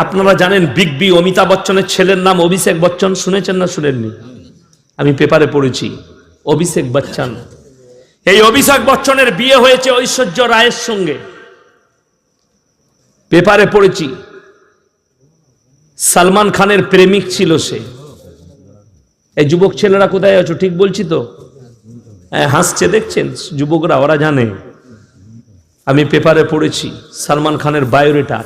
আপনারা জানেন big B Amitabh বচ্চনের ছেলের নাম অভিষেক বচ্চন, শুনেছেন না শুনেননি? আমি পেপারে পড়েছি অভিষেক বচ্চন। এই অভিষেক বচ্চনের বিয়ে হয়েছে ঐশ্বর্য রায়ের সঙ্গে, পেপারে পড়েছি। সালমান খানের প্রেমিক ছিল সে। এই যুবক ছেলেরা কোথায় আছো? ঠিক বলছি তো? হাসছে দেখছেন যুবকরা, ওরা জানে। আমি পেপারে পড়েছি সালমান খানের বায়োডেটা।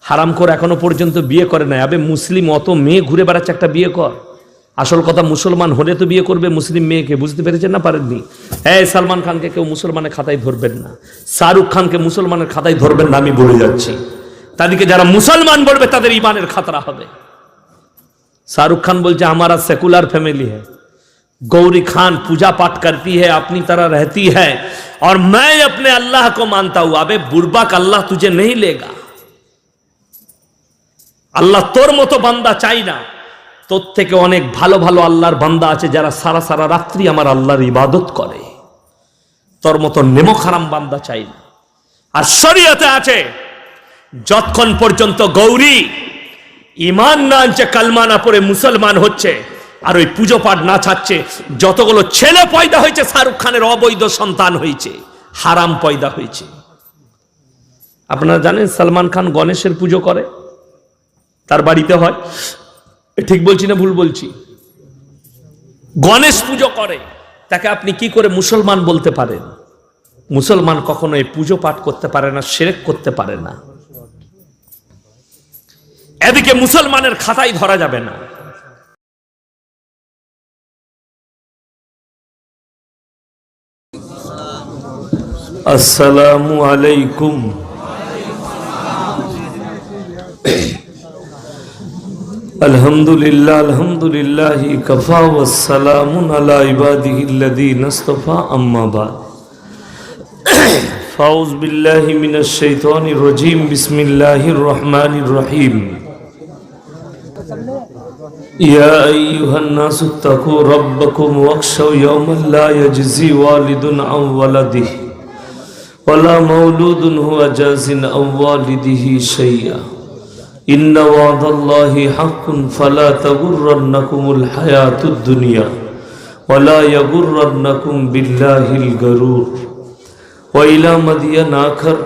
হারাম করে এখনো পর্যন্ত বিয়ে করে নাই। আবে মুসলিম অত মেয়ে ঘুরে বেড়াচ্ছে, একটা বিয়ে কর। আসল কথা মুসলমান হলে তো বিয়ে করবে মুসলিম মেয়েকে, বুঝতে পেরেছেন না পারেননি? হ্যাঁ, সালমান খানকে কেউ মুসলমানের খাতায় ধরবেন না, শাহরুখ খানকে মুসলমানের খাতায় ধরবেন না, আমি বলে যাচ্ছি। তাদেরকে যারা মুসলমান বলবে তাদের ইমানের খাতরা হবে। शाहरुख खान बोलते हमारा सेकुलर फैमिली है, गौरी खान पूजा पाठ करती है, अपनी तरह रहती है, और मैं अपने अल्लाह को मानता हूं। अबे बुर्बक, अल्लाह तुझे नहीं लेगा। अल्लाह तोर मतो बांदा चाই না, তোর থেকে অনেক ভালো ভালো আল্লাহর বান্দা আছে যারা সারা সারা রাত্রি আমার আল্লাহর ইবাদত করে। তোর মতো নেমো খারাম বান্দা চাই না। আর শরীয়তে আছে যতক্ষণ পর্যন্ত গৌরী ইমান না আনছে, কালমা না পড়ে মুসলমান হচ্ছে, আর ওই পুজো পাঠ না ছাড়ছে, যতগুলো ছেলে পয়দা হয়েছে শাহরুখ খানের অবৈধ সন্তান হয়েছে, হারাম পয়দা হয়েছে। আপনারা জানেন সালমান খান গণেশের পুজো করে, তার বাড়িতে হয়। ঠিক বলছি না ভুল বলছি? গণেশ পুজো করে, তাকে আপনি কি করে মুসলমান বলতে পারেন? মুসলমান কখনো এই পুজো পাঠ করতে পারে না, শিরক করতে পারে না। এদিকে মুসলমানের খাতায় ধরা যাবে না। আসসালামু আলাইকুম। আলহামদুলিল্লাহ, আলহামদুলিল্লাহি কাফা ওয়াস সালামুন আলা ইবাদিহিল্লাযীনা ইসতাফা, আম্মা বাদ। ফাউযু বিল্লাহি মিনাশ শাইতানির রাজীম, বিসমিল্লাহির রহমানির রহিম। ইয়া আইয়ুহান নাসু তাকু রাব্বাকুম ওয়াখশাউ ইয়াওমান লা ইয়াজজি ওয়ালিদুন আন ওয়ালাদিহি ওয়ালা মাওলুদুন হুয়া জাযিন আন ওয়ালিদিহি শাইআ। ইন্না ওয়াদাল্লাহি হাক্কুন ফালা তাগুররান্নাকুমুল হায়াতুদ দুনিয়া ওয়ালা ইয়াগুররান্নাকুম বিল্লাহিল গারুর। ওয়া ইলা মাদিয়ান আখার।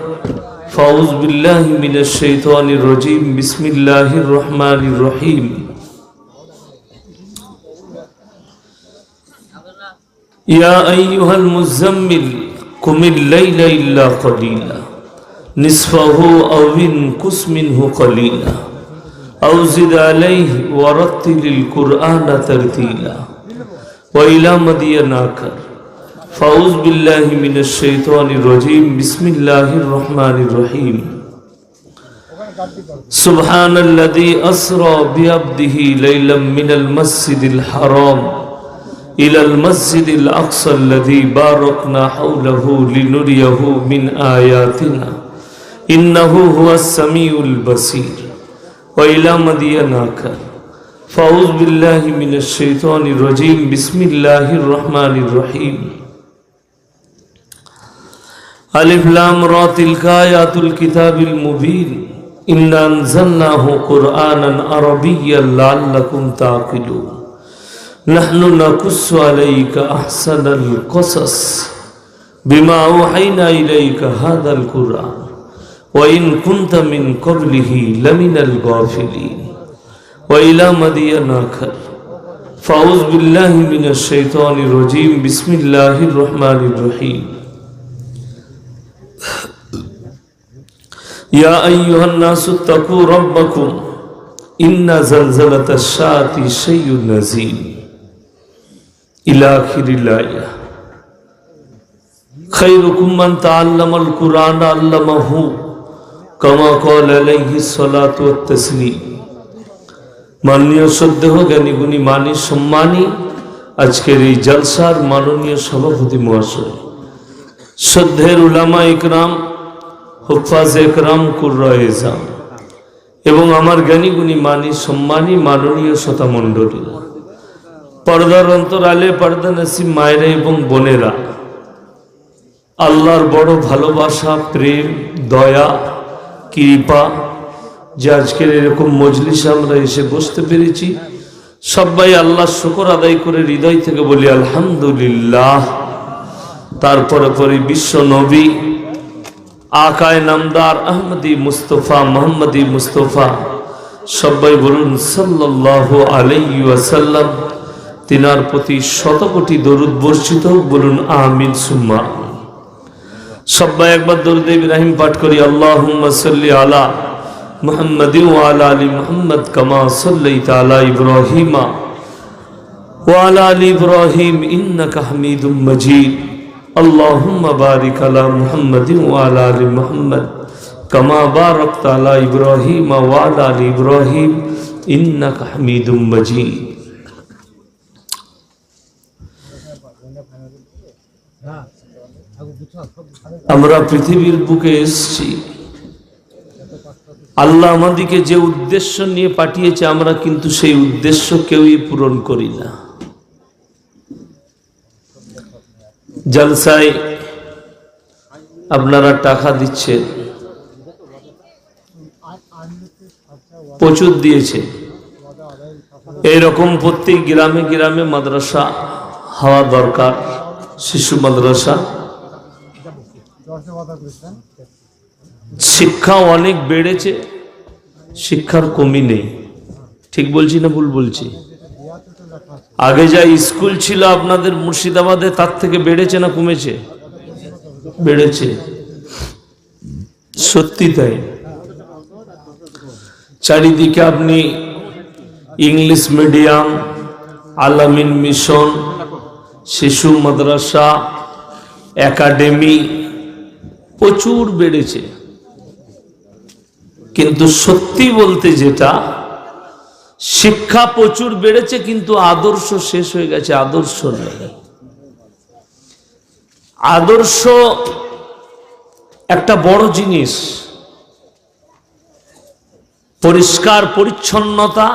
ফাউযু বিল্লাহি মিনাশ শাইতানির রাজীম, বিসমিল্লাহির রহমানির রহিম। ইয়া আইয়ুহাল মুযাম্মিল কুমিল লাইলা ইল্লা কলিলা নিসফাহু আও ইনকুস মিনহু কলিলা আও জিদ আলাইহি ওয়া রাত্তিলিল কুরআনা তারতিলা। ওয়া ইলা মাদিয়ান আখার। ফাউযু বিল্লাহি মিনাশ শাইতানির রাজীম, বিসমিল্লাহির রহমানির রহিম। সুবহানাল্লাযী আসরা বিআবদিহি লাইলাম মিনাল মাসজিদিল হারাম ইলাল মাসজিদিল আকসা আল্লাযী বারাকনা হাওলাহু লিনুরিয়াহু মিন আয়াতিনা ইন্নাহু হুয়াস সামিউল বাসীর। ওয়া ইলা মাদিয়ান আখার। ফাউযু বিল্লাহি মিনাশ শাইতানির রাজীম, বিসমিল্লাহির রহমানির রহিম। আলিফ লাম রা, তিলকা আয়াতুল কিতাবিল মুবিন। ইন্না আনজালনাহু কুরআনান আরাবিয়্যান লাআল্লাকুম তাআকিলুন। নাহনু নাকুসসু আলাইকা আহসানাল কসাস বিমা আওহাইনা ইলাইকা হাযাল কুরআন ওয়া ইন কুনতা মিন ক্বাবলিহি লামিনাল গাফিলিন। ওয়া ইলা মাদিয়ান আখার। ফাউযু বিল্লাহি মিনাশ শাইতানির রাজীম, বিসমিল্লাহির রহমানির রহিম। ইয়া আইয়ুহান নাসু তাকু রাব্বাকুম ইন্না জালজালাতাশ শাআতি শাইউন নাযীম। ইলা আখিরিল আয়া। খায়রুকুম মান তাআল্লামাল কুরআন আল্লামাহু কামা ক্বালা আলাইহিস সালাতু ওয়াত তাসলিম। মাননীয় শ্রদ্ধেয় জ্ঞানী গুণী মানী সম্মানী আজকের এই জলসার মাননীয় সভাপতি মহাশয়, শ্রদ্ধের উলামা ইকরাম, হুফাজ ইকরাম, কুররায়ে জাম, এবং আমার জ্ঞানী গুণী মানী সম্মানী মাননীয় শ্রোতা মণ্ডলী, পর্দার অন্তরালে পর্দা নসিব মায়েরা এবং বোনেরা, আল্লাহর বড় ভালোবাসা, প্রেম, দয়া, কৃপা যে আজকের এরকম মজলিসে আমরা এসে বসতে পেরেছি। সবাই আল্লাহর শুকর আদায় করে হৃদয় থেকে বলি আলহামদুলিল্লাহ। তারপরে পরে বিশ্ব নবী আকায়ে নামদার আহমদী মুস্তফা মোহাম্মদী মুস্তফা সবাই বলুন সাল্লাল্লাহু আলাইহি ওয়াসাল্লাম। তিনার প্রতি শতকোটি দরুদ বর্ষিত হোক, বলুন আমিন সুম্মা। সবাই একবার দরুদ ইব্রাহিম পাঠ করি। আল্লাহুম্মা সাল্লি আলা মুহাম্মাদিন ওয়া আলা আলি মুহাম্মাদ কামা সাল্লাইতা আলা ইব্রাহিম ওয়া আলা আলি ইব্রাহিম ইন্নাকা হামিদুম মাজিদ। আল্লাহুম্মা বারিক আলা মুহাম্মাদিন ওয়া আলা আলি মুহাম্মাদ কামা বারাকতা আলা ইব্রাহিম ওয়া আলা আলি ইব্রাহিম ইন্নাকা হামিদুম মাজিদ। আমরা পৃথিবীর বুকে এসেছি, আল্লাহ আমাদেরকে যে উদ্দেশ্য নিয়ে পাঠিয়েছে আমরা কিন্তু সেই উদ্দেশ্য কেউই পূরণ করি না। জলসায় আপনারা টাকা দিচ্ছেন, প্রচুর দিয়েছে। এইরকম প্রত্যেক গ্রামে গ্রামে মাদ্রাসা হওয়া দরকার, শিশু মাদ্রাসা। শিক্ষা অনেক বেড়েছে, শিক্ষার কমি নেই। ঠিক বলছি না ভুল বলছি? আগে যা স্কুল ছিল আপনাদের মুর্শিদাবাদে তার থেকে বেড়েছে না কমেছে? বেড়েছে, সত্যি তাই। চারিদিকে আপনি ইংলিশ মিডিয়াম, আলামিন মিশন, শিশু মাদ্রাসা, একাডেমি প্রচুর বেড়েছে। কিন্তু সত্যি বলতে যেটা, শিক্ষা প্রচুর বেড়েছে কিন্তু আদর্শ শেষ হয়ে গেছে, আদর্শ নেই। আদর্শ একটা বড় জিনিস। পরিষ্কার পরিচ্ছন্নতা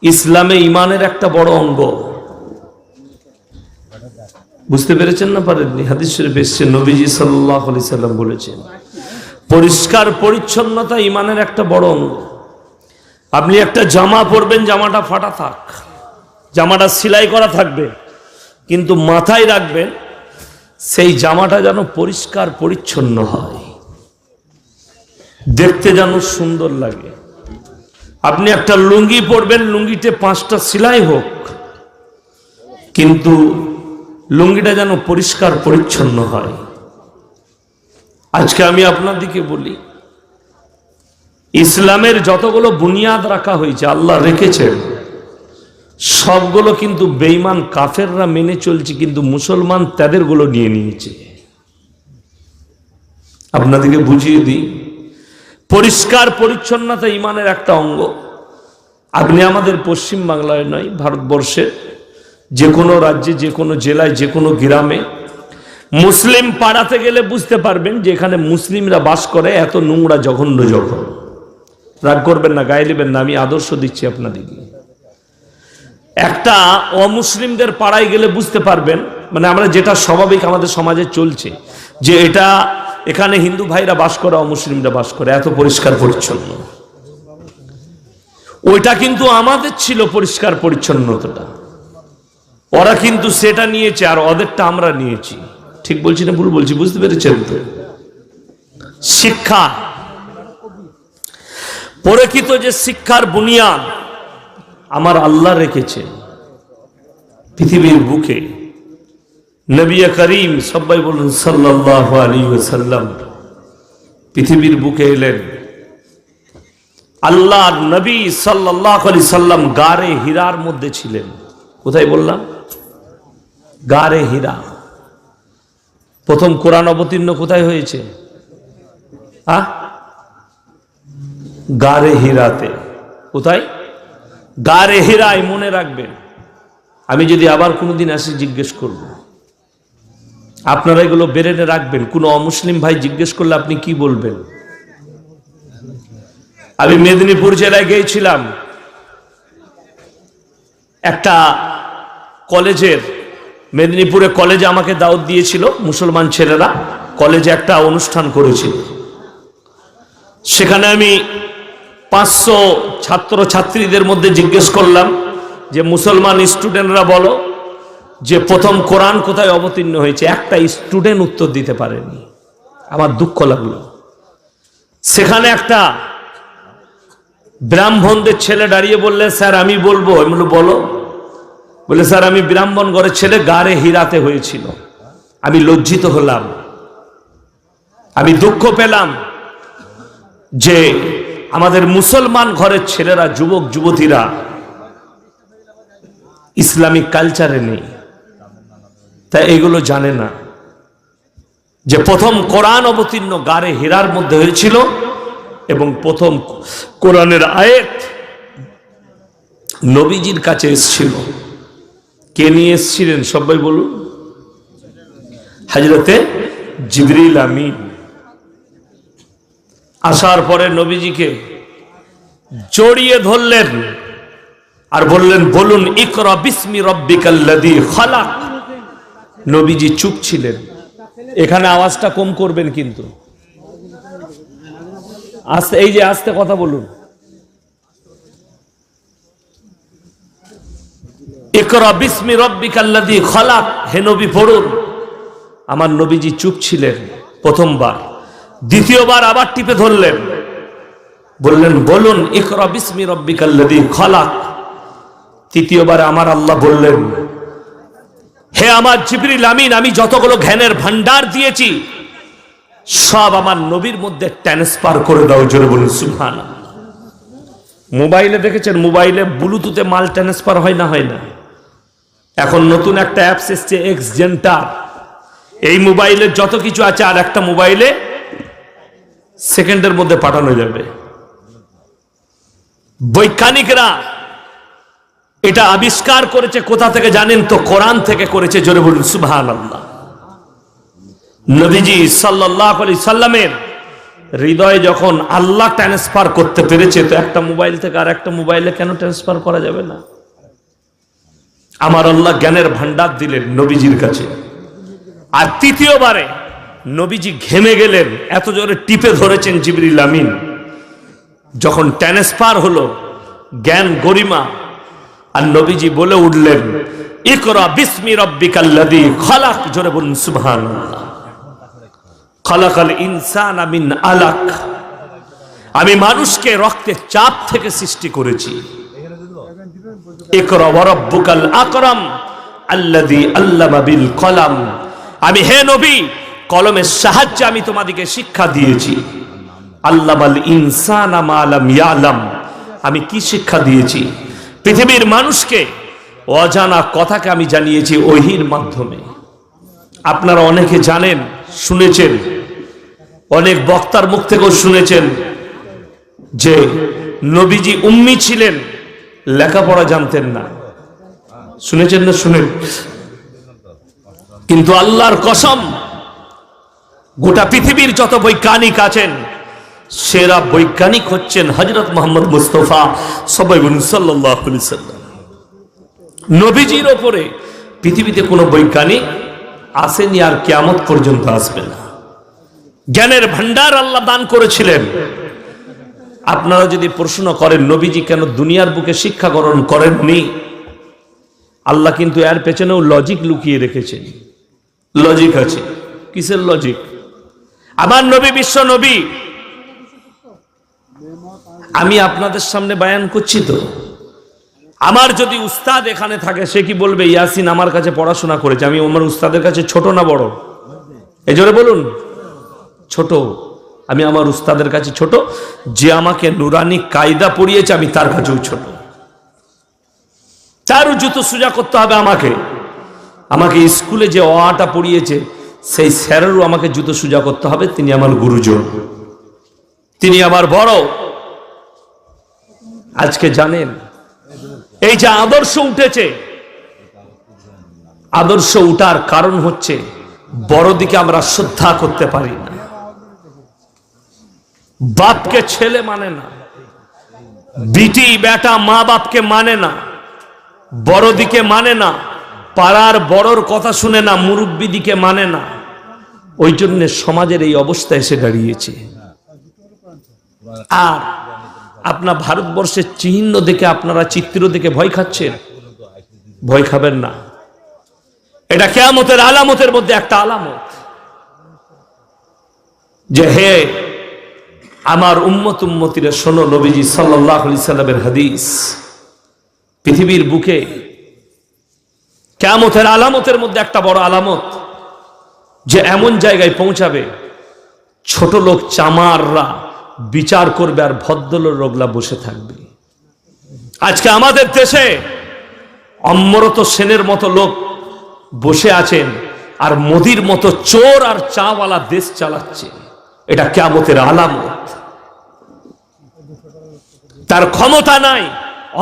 ইসলামে ইমানের একটা বড় অঙ্গ। বুঝতে পেরেছেন না পারেননি? হাদিস শরীফে এসেছে, নবীজি সাল্লাল্লাহু আলাইহি সাল্লাম বলেছেন পরিষ্কার পরিচ্ছন্নতা ইমানের একটা বড় অঙ্গ। আপনি একটা জামা পরবেন, জামাটা ফাটা থাক, জামাটা সেলাই করা থাকবে, কিন্তু মাথায় রাখবেন সেই জামাটা যেন পরিষ্কার পরিচ্ছন্ন হয়, দেখতে যেন সুন্দর লাগে। আপনি একটা লুঙ্গি পরবেন, লুঙ্গিতে 5টা সেলাই হোক, কিন্তু লুঙ্গিটা যেন পরিষ্কার পরিচ্ছন্ন হয়। আজকে আমি আপনাদেরকে বলি, ইসলামের যতগুলো বুনিয়াদ রাখা হয়েছে, আল্লাহ রেখেছেন, সবগুলো কিন্তু বেঈমান কাফেররা মেনে চলছে, কিন্তু মুসলমান তাদেরগুলো নিয়ে নিয়েছে। আপনাদেরকে বুঝিয়ে দিই, পরিষ্কার পরিচ্ছন্নতা ইমানের একটা অঙ্গ। আপনি আমাদের পশ্চিম বাংলায় নয়, ভারতবর্ষের যে কোনো রাজ্যে, যে কোনো জেলায়, যে কোনো গ্রামে মুসলিম পাড়াতে গেলে বুঝতে পারবেন যে এখানে মুসলিমরা বাস করে। এত নোংরা, জঘন্য জঘন্য। রাগ করবেন না, গায়ে নেবেন না, আমি আদর্শ দিচ্ছি আপনাদেরকে। একটা অমুসলিমদের পাড়ায় গেলে বুঝতে পারবেন, মানে আমরা যেটা স্বাভাবিক আমাদের সমাজে চলছে, যে এটা এখানে হিন্দু ভাইরা বাস করে, অমুসলিমরা বাস করে, এত পরিষ্কার পরিচ্ছন্ন। ওইটা কিন্তু আমাদের ছিল পরিষ্কার পরিচ্ছন্নতাটা, ওরা কিন্তু সেটা নিয়েছে আর ওদেরটা আমরা নিয়েছি। ঠিক বলছি না ভুল বলছি? বুঝতে পেরেছেন তো? শিক্ষা, প্রকৃত যে শিক্ষার বুনিয়াদ আমার আল্লাহ রেখেছে পৃথিবীর বুকে। নবী করিম সবাই বলুন সাল্লাল্লাহু আলাইহি ওয়াসাল্লাম পৃথিবীর বুকে এলেন। আল্লাহর নবী সাল্লাল্লাহু আলাইহি সাল্লাম গারে হীরার মধ্যে ছিলেন। কোথায় বললাম? গারে হীরা। প্রথম কোরআন অবতীর্ণ কোথায় হয়েছে? গারে হীরাতে। কোথায়? গারে হীরায়। মনে রাখবেন, আমি যদি আবার কোনোদিন আসি জিজ্ঞেস করব, আপনারা এগুলো বেরেনে রাখবেন। কোনো অমুসলিম ভাই জিজ্ঞেস করলে আপনি কি বলবেন? আমি মেদিনীপুর জেলায় গিয়েছিলাম, একটা কলেজের, মেদিনীপুরে কলেজে আমাকে দাওয়াত দিয়েছিল মুসলমান ছেলেরা, কলেজে একটা অনুষ্ঠান করেছিল। সেখানে আমি 500 ছাত্র ছাত্রীদের মধ্যে জিজ্ঞেস করলাম যে মুসলমান স্টুডেন্টরা বলো যে প্রথম কোরআন কোথায় অবতীর্ণ হয়েছে। একটা স্টুডেন্ট উত্তর দিতে পারেনি। আমার দুঃখ লাগলো। সেখানে একটা ব্রাহ্মণদের ছেলে দাঁড়িয়ে বললে, স্যার আমি বলবো। আমি বললাম বলো। বলে, স্যার আমি ব্রাহ্মণ ঘরের ছেলে, গারে হীরাতে হয়েছিল। আমি লজ্জিত হলাম, আমি দুঃখ পেলাম যে আমাদের মুসলমান ঘরের ছেলেরা, যুবক যুবতীরা ইসলামিক কালচারে নেই, তাই এগুলো জানে না যে প্রথম কোরআন অবতীর্ণ গারে হীরার মধ্যে হয়েছিল এবং প্রথম কোরআনের আয়াত নবীজির কাছে এসেছিল। কে নিয়ে এসেছিলেন সবাই বলুন? হযরতে জিবরিল আমিন। আসার পরে নবীজিকে জড়িয়ে ধরলেন আর বললেন, বলুন ইকরা বিসমি রাব্বিকাল্লাযী খালাক। নবীজি চুপ ছিলেন। এখানে আওয়াজটা কম করবেন কিন্তু, আস্তে, এই যে আস্তে কথা বলুন। ইকরা বিসমি রাব্বিকাল্লাযী খালাক, হে নবী পড়ুন। আমার নবীজি চুপ ছিলেন প্রথমবার। দ্বিতীয়বার আবার টিপে ধরলেন, বললেন বলুন ইকরা বিসমি রাব্বিকাল্লাযী খালাক। তৃতীয়বার আমার আল্লাহ বললেন, হে আমার জিবরিল আমিন, আমি যতগুলো জ্ঞানের ভান্ডার দিয়েছি সব আমার নবীর মধ্যে ট্রান্সফার করে দাও। জোরে বলুন সুবহানাল্লাহ। মোবাইলে দেখেছেন, মোবাইলে ব্লুটুথে মাল ট্রান্সফার হয় না? হয় না। এখন নতুন একটা অ্যাপস এসছে এক্সজেন্টার। এই মোবাইলে যত কিছু আছে আর একটা মোবাইলে সেকেন্ডের মধ্যে পাঠানো যাবে। বৈজ্ঞানিকরা এটা আবিষ্কার করেছে কোথা থেকে জানেন তো? কোরআন থেকে করেছে। জোরে বলুন সুবহানাল্লাহ। নবীজি সাল্লাল্লাহু আলাইহি সাল্লামের হৃদয়ে যখন আল্লাহ ট্রান্সফার করতে পেরেছে, তো একটা মোবাইল থেকে আর একটা মোবাইলে কেন ট্রান্সফার করা যাবে না? আমার আল্লাহ জ্ঞানের ভান্ডার দিলেন নবীজির কাছে। আর তৃতীয়বারে নবীজি ঘেমে গেলেন, এত জোরে টিপে ধরেছেন জিবরিল আমিন। যখন ট্রান্সফার হলো জ্ঞান গরিমা, আর নবীজি বলে উঠলেন ইকরা বিসমি রাব্বিকাল্লাযী খালাক। জোরে বলুন সুবহানাল্লাহ। খালাকাল ইনসানা মিন আলাক। আমি মানুষকে রক্তের চাপ থেকে সৃষ্টি করেছি। ইকরা ওয়া রাব্বুকাল আকরাম আল্লাযী আল্লামা বিল কলাম। আমি হে নবী, কলমের সাহায্যে আমি তোমাদেরকে শিক্ষা দিয়েছি। আল্লামাল ইনসানা মা লাম ইয়ালাম। আমি কি শিক্ষা দিয়েছি? পৃথিবীর মানুষকে অজানা কথাকে আমি জানিয়েছি ওহীর মাধ্যমে। আপনারা অনেকে জানেন, শুনেছেন, অনেক বক্তার মুখ থেকেও শুনেছেন যে নবীজি উম্মি ছিলেন, লেখাপড়া জানতেন না। শুনেছেন না? শুনেন। কিন্তু আল্লাহর কসম, গোটা পৃথিবীর যত বৈজ্ঞানিক আছেন, সেরা বৈজ্ঞানিক হচ্ছেন হযরত মুহাম্মদ মুস্তাফা সাল্লাল্লাহু আলাইহি সাল্লাম। নবীজির ওপরে পৃথিবীতে কোনো বৈজ্ঞানিক আসেনি, আর কিয়ামত পর্যন্ত আসবে না। জ্ঞানের ভান্ডার আল্লাহ দান করেছিলেন। আপনারা যদি প্রশ্ন করেন নবীজি কেন দুনিয়ার বুকে শিক্ষা গ্রহণ করেননি, আল্লাহ কিন্তু এর পেছনেও লজিক লুকিয়ে রেখেছেন। লজিক আছে। কিসের লজিক? আমার নবী বিশ্ব নবী। আমি আপনাদের সামনে বয়ান করছি তো, আমার যদি উস্তাদ এখানে থাকে, সে কি বলবে ইয়াসিন আমার কাছে পড়াশোনা করেছে, আমি আমার উস্তাদের কাছে ছোট না বড়? এই জোরে বলুন ছোট। আমি আমার উস্তাদের কাছে ছোট। যে আমাকে নুরানি কায়দা পড়িয়েছে আমি তার কাছেও ছোট। তারও জুতো সোজা করতে হবে আমাকে। আমাকে স্কুলে যে অটা পড়িয়েছে সেই স্যারেরও আমাকে জুতো সোজা করতে হবে। তিনি আমার গুরুজন, তিনি আমার বড়। আজকে জানেন এই যে আদর্শ উঠেছে, আদর্শ উঠার কারণ হচ্ছে বড়দিকে আমরা শ্রদ্ধা করতে পারি না। বাপকে ছেলে মানে না, বিটি বেটা মা বাপকে মানে না, বড়দিকে মানে না, পাড়ার বড়র কথা শুনে না, মুরব্বী দিকে মানে না। ওই জন্য সমাজের এই অবস্থা এসে দাঁড়িয়েছে। আর আপনার ভারতবর্ষের চিহ্ন দেখে, আপনারা চিত্র দেখে ভয় খাচ্ছেন? ভয় খাবেন না। এটা কিয়ামতের আলামতের মধ্যে একটা আলামত, যে হে আমার উম্মত উম্মতিরা শোনো, নবীজি সাল্লাল্লাহু আলাইহি সাল্লামের হাদিস, পৃথিবীর বুকে কিয়ামতের আলামতের মধ্যে একটা বড় আলামত, যে এমন জায়গায় পৌঁছাবে ছোট লোক চামাররা বিচার করবে আর ভদ্রলোকরা বসে থাকবে। আজকে আমাদের দেশে অমরত সেনের মতো লোক বসে আছেন, আর মোদির মতো চোর আর চাওয়ালা দেশ চালাচ্ছে। এটা কিয়ামতের আলামত। তার ক্ষমতা নাই,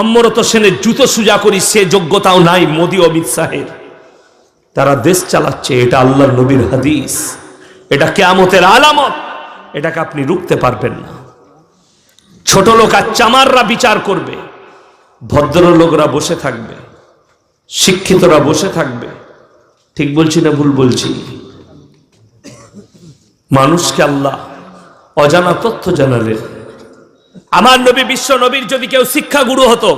অমরত সেনের জুতো সুজা করি সে যোগ্যতাও নাই মোদি অমিত শাহের। তারা দেশ চালাচ্ছে, এটা আল্লাহর নবীর হাদিস। এটা কিয়ামতের আলামত, এটাকে আপনি রুখতে পারবেন না। ছোট লোক আর চামাররা বিচার করবে, ভদ্রলোকরা বসে থাকবে, শিক্ষিতরা বসে থাকবে। ঠিক বলছি না ভুল বলছি? মানুষকে আল্লাহ অজানা তথ্য জানালেন। আমার নবী, বিশ্ব নবীর যদি কেউ শিক্ষাগুরু হতো,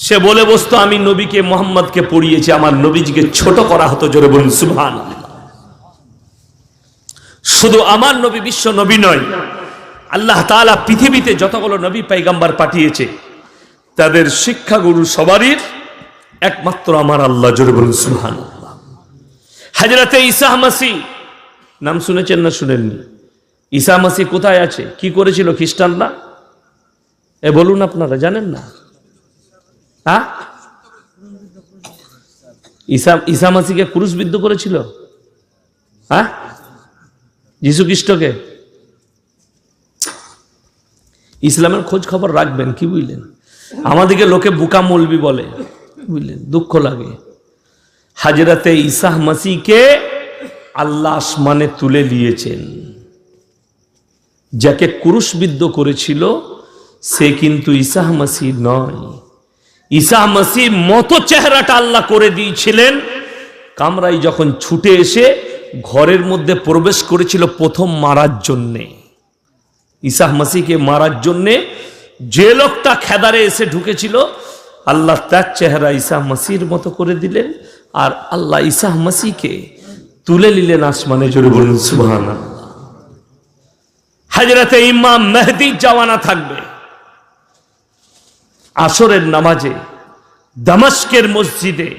সে বলে বসতো আমি নবীকে, মোহাম্মদকে পড়িয়েছি, আমার নবীজিকে ছোট করা হতো। জোরে বলুন সুবহানাল্লাহ। শুধু আমার নবী বিশ্ব নবী নয়, আল্লাহ তাআলা পৃথিবীতে যতগুলো নবী পয়গম্বর পাঠিয়েছে, তাদের শিক্ষাগুরু সবারই একমাত্র আমার আল্লাহ। জোরে বলুন সুবহানাল্লাহ। হযরতে ঈসা মাসিহ নাম শুনেছেন না শুনেননি? ঈসা মাসিহ কোথায় আছে? কি করেছিল খ্রিস্টানরা? বলুন, আপনারা জানেন না? হ্যাঁ, ঈসা মাসিহকে ক্রুশবিদ্ধ করেছিল। হ্যাঁ, যীশু খ্রিস্টকে। ইসলামের খোঁজ খবর রাখবেন, কি বুঝলেন? আমাদেরকে লোকে বুকা মৌলবি বলে, বুঝলেন, দুঃখ লাগে। হযরতে ঈসা মাসিহকে আল্লাহ আসমানে তুলে নিয়েছেন। যাকে ক্রুশবিদ্ধ করেছিল সে কিন্তু ঈসা মাসিহ নয়। ঈসা মাসিহ মতো চেহারাটা আল্লাহ করে দিয়েছিলেন। কামরাই যখন ছুটে এসে ঘরের মধ্যে প্রবেশ করেছিল প্রথম মারার জন্যে, ঈসা মাসিহকে মারার জন্যে যে লোকটা খেদারে এসে ঢুকেছিল, আল্লাহ তার চেহারা ঈসা মাসিহর মতো করে দিলেন, আর আল্লাহ ঈসা মাসিহকে তুলে নিলেন আসমানে। জোরে বলুন সুবহানাল্লাহ। হযরতে ইমাম মেহদী জামানা থাকবে, আসরের নামাজে দামেস্কের মসজিদে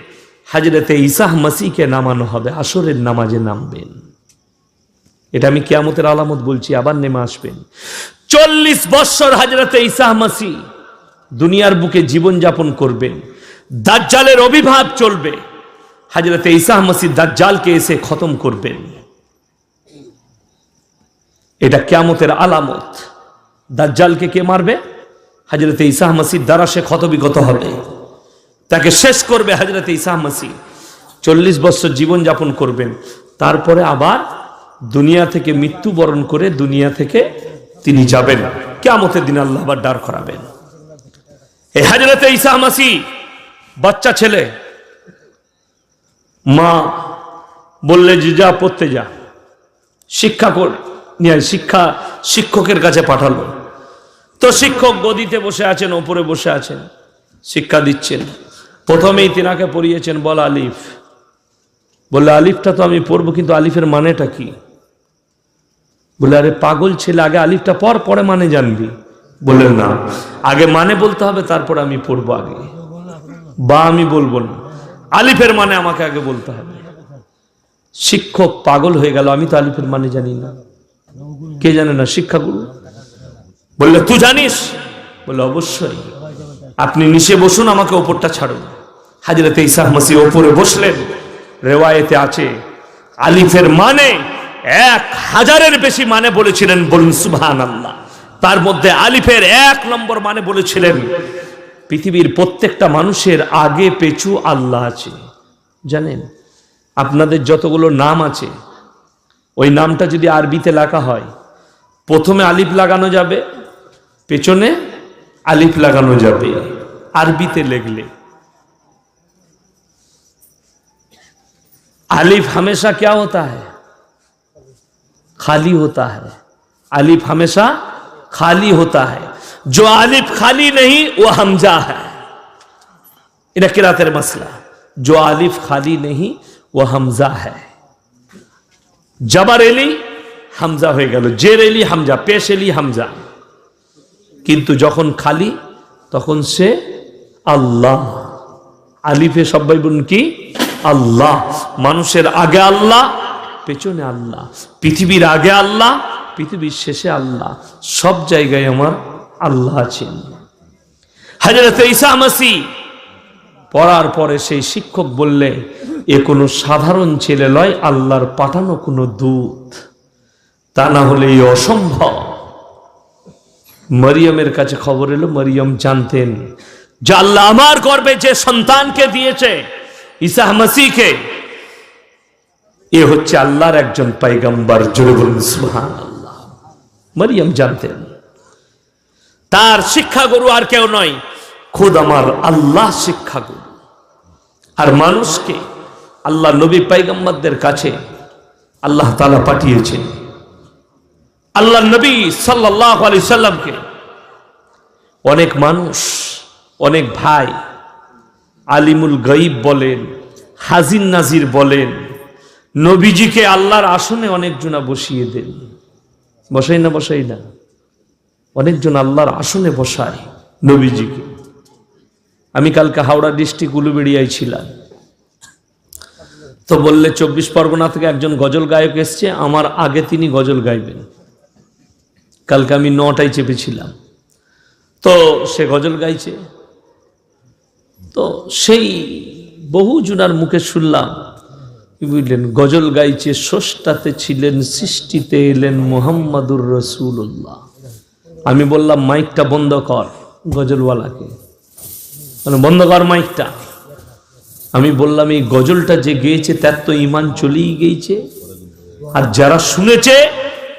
হযরতে ঈসা মাসিহকে নামানো হবে, আসরের নামাজে নামবেন। এটা আমি কিয়ামতের আলামত বলছি, আবার নেমে আসবেন। 40 বছর হযরতে ঈসা মাসিহ দুনিয়ার বুকে জীবন যাপন করবেন, দাজ্জালের অভিভাব চলবে। হযরতে ঈসা মাসিহ দাজ্জালকে এসে খতম করবেন। এটা কিয়ামতের আলামত। দাজ্জালকে কে মারবে? হযরতে ঈসা মাসিহ দ্বারা সে ক্ষতবিক্ষত হবে, তাকে শেষ করবে হযরতে ঈসা মাসিহ। 40 বছর জীবন যাপন করবেন, তারপরে আবার দুনিয়া থেকে মৃত্যুবরণ করে দুনিয়া থেকে তিনি যাবেন। কিয়ামতের দিন আল্লাহ আবার দাঁড় করাবেন। এই হযরতে ঈসা মাসিহ বাচ্চা ছেলে, মা বললে যে যা পড়তে যা, শিক্ষা কর নিয়ে শিক্ষকের কাছে পাঠালো। তো শিক্ষক গদিতে বসে আছেন, ওপরে বসে আছেন, শিক্ষা দিচ্ছেন। প্রথমেই তিনাকে পড়িয়েছেন বল আলিফ। বললে আলিফটা তো আমি পড়বো, কিন্তু আলিফের মানেটা কি? বলে আরে পাগল ছেলে, আগে আলিফটা পড়, পরে মানে জানবি। বললেন না, আগে মানে বলতে হবে, তারপর আমি পড়বো। আগে বা আমি বলবো না, আলিফের মানে আমাকে আগে বলতে হবে। শিক্ষক পাগল হয়ে গেল, আমি তো আলিফের মানে জানি না। কে জানে না? শিক্ষাগুরু। বললে তুই জানিস? বললে অবশ্যই। আপনি নিচে বসুন, আমাকে ওপরটা ছাড়ুন। হযরতে ঈসা মাসিহ ওপরে বসলেন। রিওয়ায়েতে আছে আলিফের মানে 1000-এর বেশি মানে বলেছিলেন। বলুন সুবহানাল্লাহ। তার মধ্যে আলিফের 1 নম্বর মানে বলেছিলেন পৃথিবীর প্রত্যেকটা মানুষের আগে পেছু আল্লাহ আছে। জানেন, আপনাদের যতগুলো নাম আছে, ওই নামটা যদি আরবিতে লেখা হয়, প্রথমে আলিফ লাগানো যাবে, পেছনে আলিফ লাগানো যাবে। আরবিতে লিখলে अलिफ हमेशा क्या होता है? खाली होता है। अलिफ हमेशा खाली होता है। जो आलिफ खाली नहीं वो हमजा है, এটা কিরাতের মাসলা। जो आलिफ खाली नहीं वो हमजा है, জবর এলি হামজা হয়ে গেল, জের এলি হামজা, পেশ এলি হামজা। কিন্তু যখন খালি তখন সে আল্লাহ, আলিফে সবাই বলুন কি আল্লাহ। মানুষের আগে আল্লাহ, পেছনে আল্লাহ, পৃথিবীর আগে আল্লাহ, পৃথিবীর শেষে আল্লাহ, সব জায়গায় আমার আল্লাহ আছেন। হযরত ঈসা মাসিহ পড়ার পরে সেই শিক্ষক বললে, এ কোনো সাধারণ ছেলে লয়, আল্লাহর পাঠানো কোনো দূত, তা না হলে এই অসম্ভব। মরিয়মের কাছে খবর এলো, মরিয়ম জানতেন যে আল্লাহ আমার গর্ভে যে সন্তানকে দিয়েছে ঈসা মাসিহকে, এ হচ্ছে আল্লাহর একজন পয়গম্বর। জোরে বলুন সুবহানাল্লাহ। মরিয়ম জানতেন তার শিক্ষাগুরু আর কেউ নয়, খুদ আমার আল্লাহ শিক্ষাগুরু। আর মানুষকে আল্লাহ নবী পয়গম্বরদের কাছে আল্লাহ তাআলা পাঠিয়েছেন। আল্লাহ নবী সাল্লাল্লাহু আলাইহি সাল্লামকে অনেক মানুষ, অনেক ভাই আলিমুল গায়ব বলেন, হাজির নাজির বলেন, নবীজিকে আল্লাহর আসনে অনেকজনা বসিয়ে দেন। বসাই না? বসাই না? অনেকজন আল্লাহর আসনে বসায় নবীজিকে। আমি কালকে হাওড়া ডিস্ট্রিক্ট উলুবেড়িয়ায় ছিলাম, তো বললে 24 পরগনা থেকে একজন গজল গায়ক এসছে, আমার আগে তিনি গজল গাইবেন। কালকে আমি 9টায় চেপেছিলাম, তো সে গজল গাইছে। তো সেই বহু জনার মুখে শুনলাম, কি বুঝলেন, গজল গাইছে, স্রষ্টাতে ছিলেন, সৃষ্টিতে এলেন মুহাম্মাদুর রাসূলুল্লাহ। আমি বললাম মাইকটা বন্ধ কর, গজলওয়ালাকে মানে বন্ধ কর মাইকটা। আমি বললাম এই গজলটা যে গেয়েছে তার তো ইমান চলেই গেছে, আর যারা শুনেছে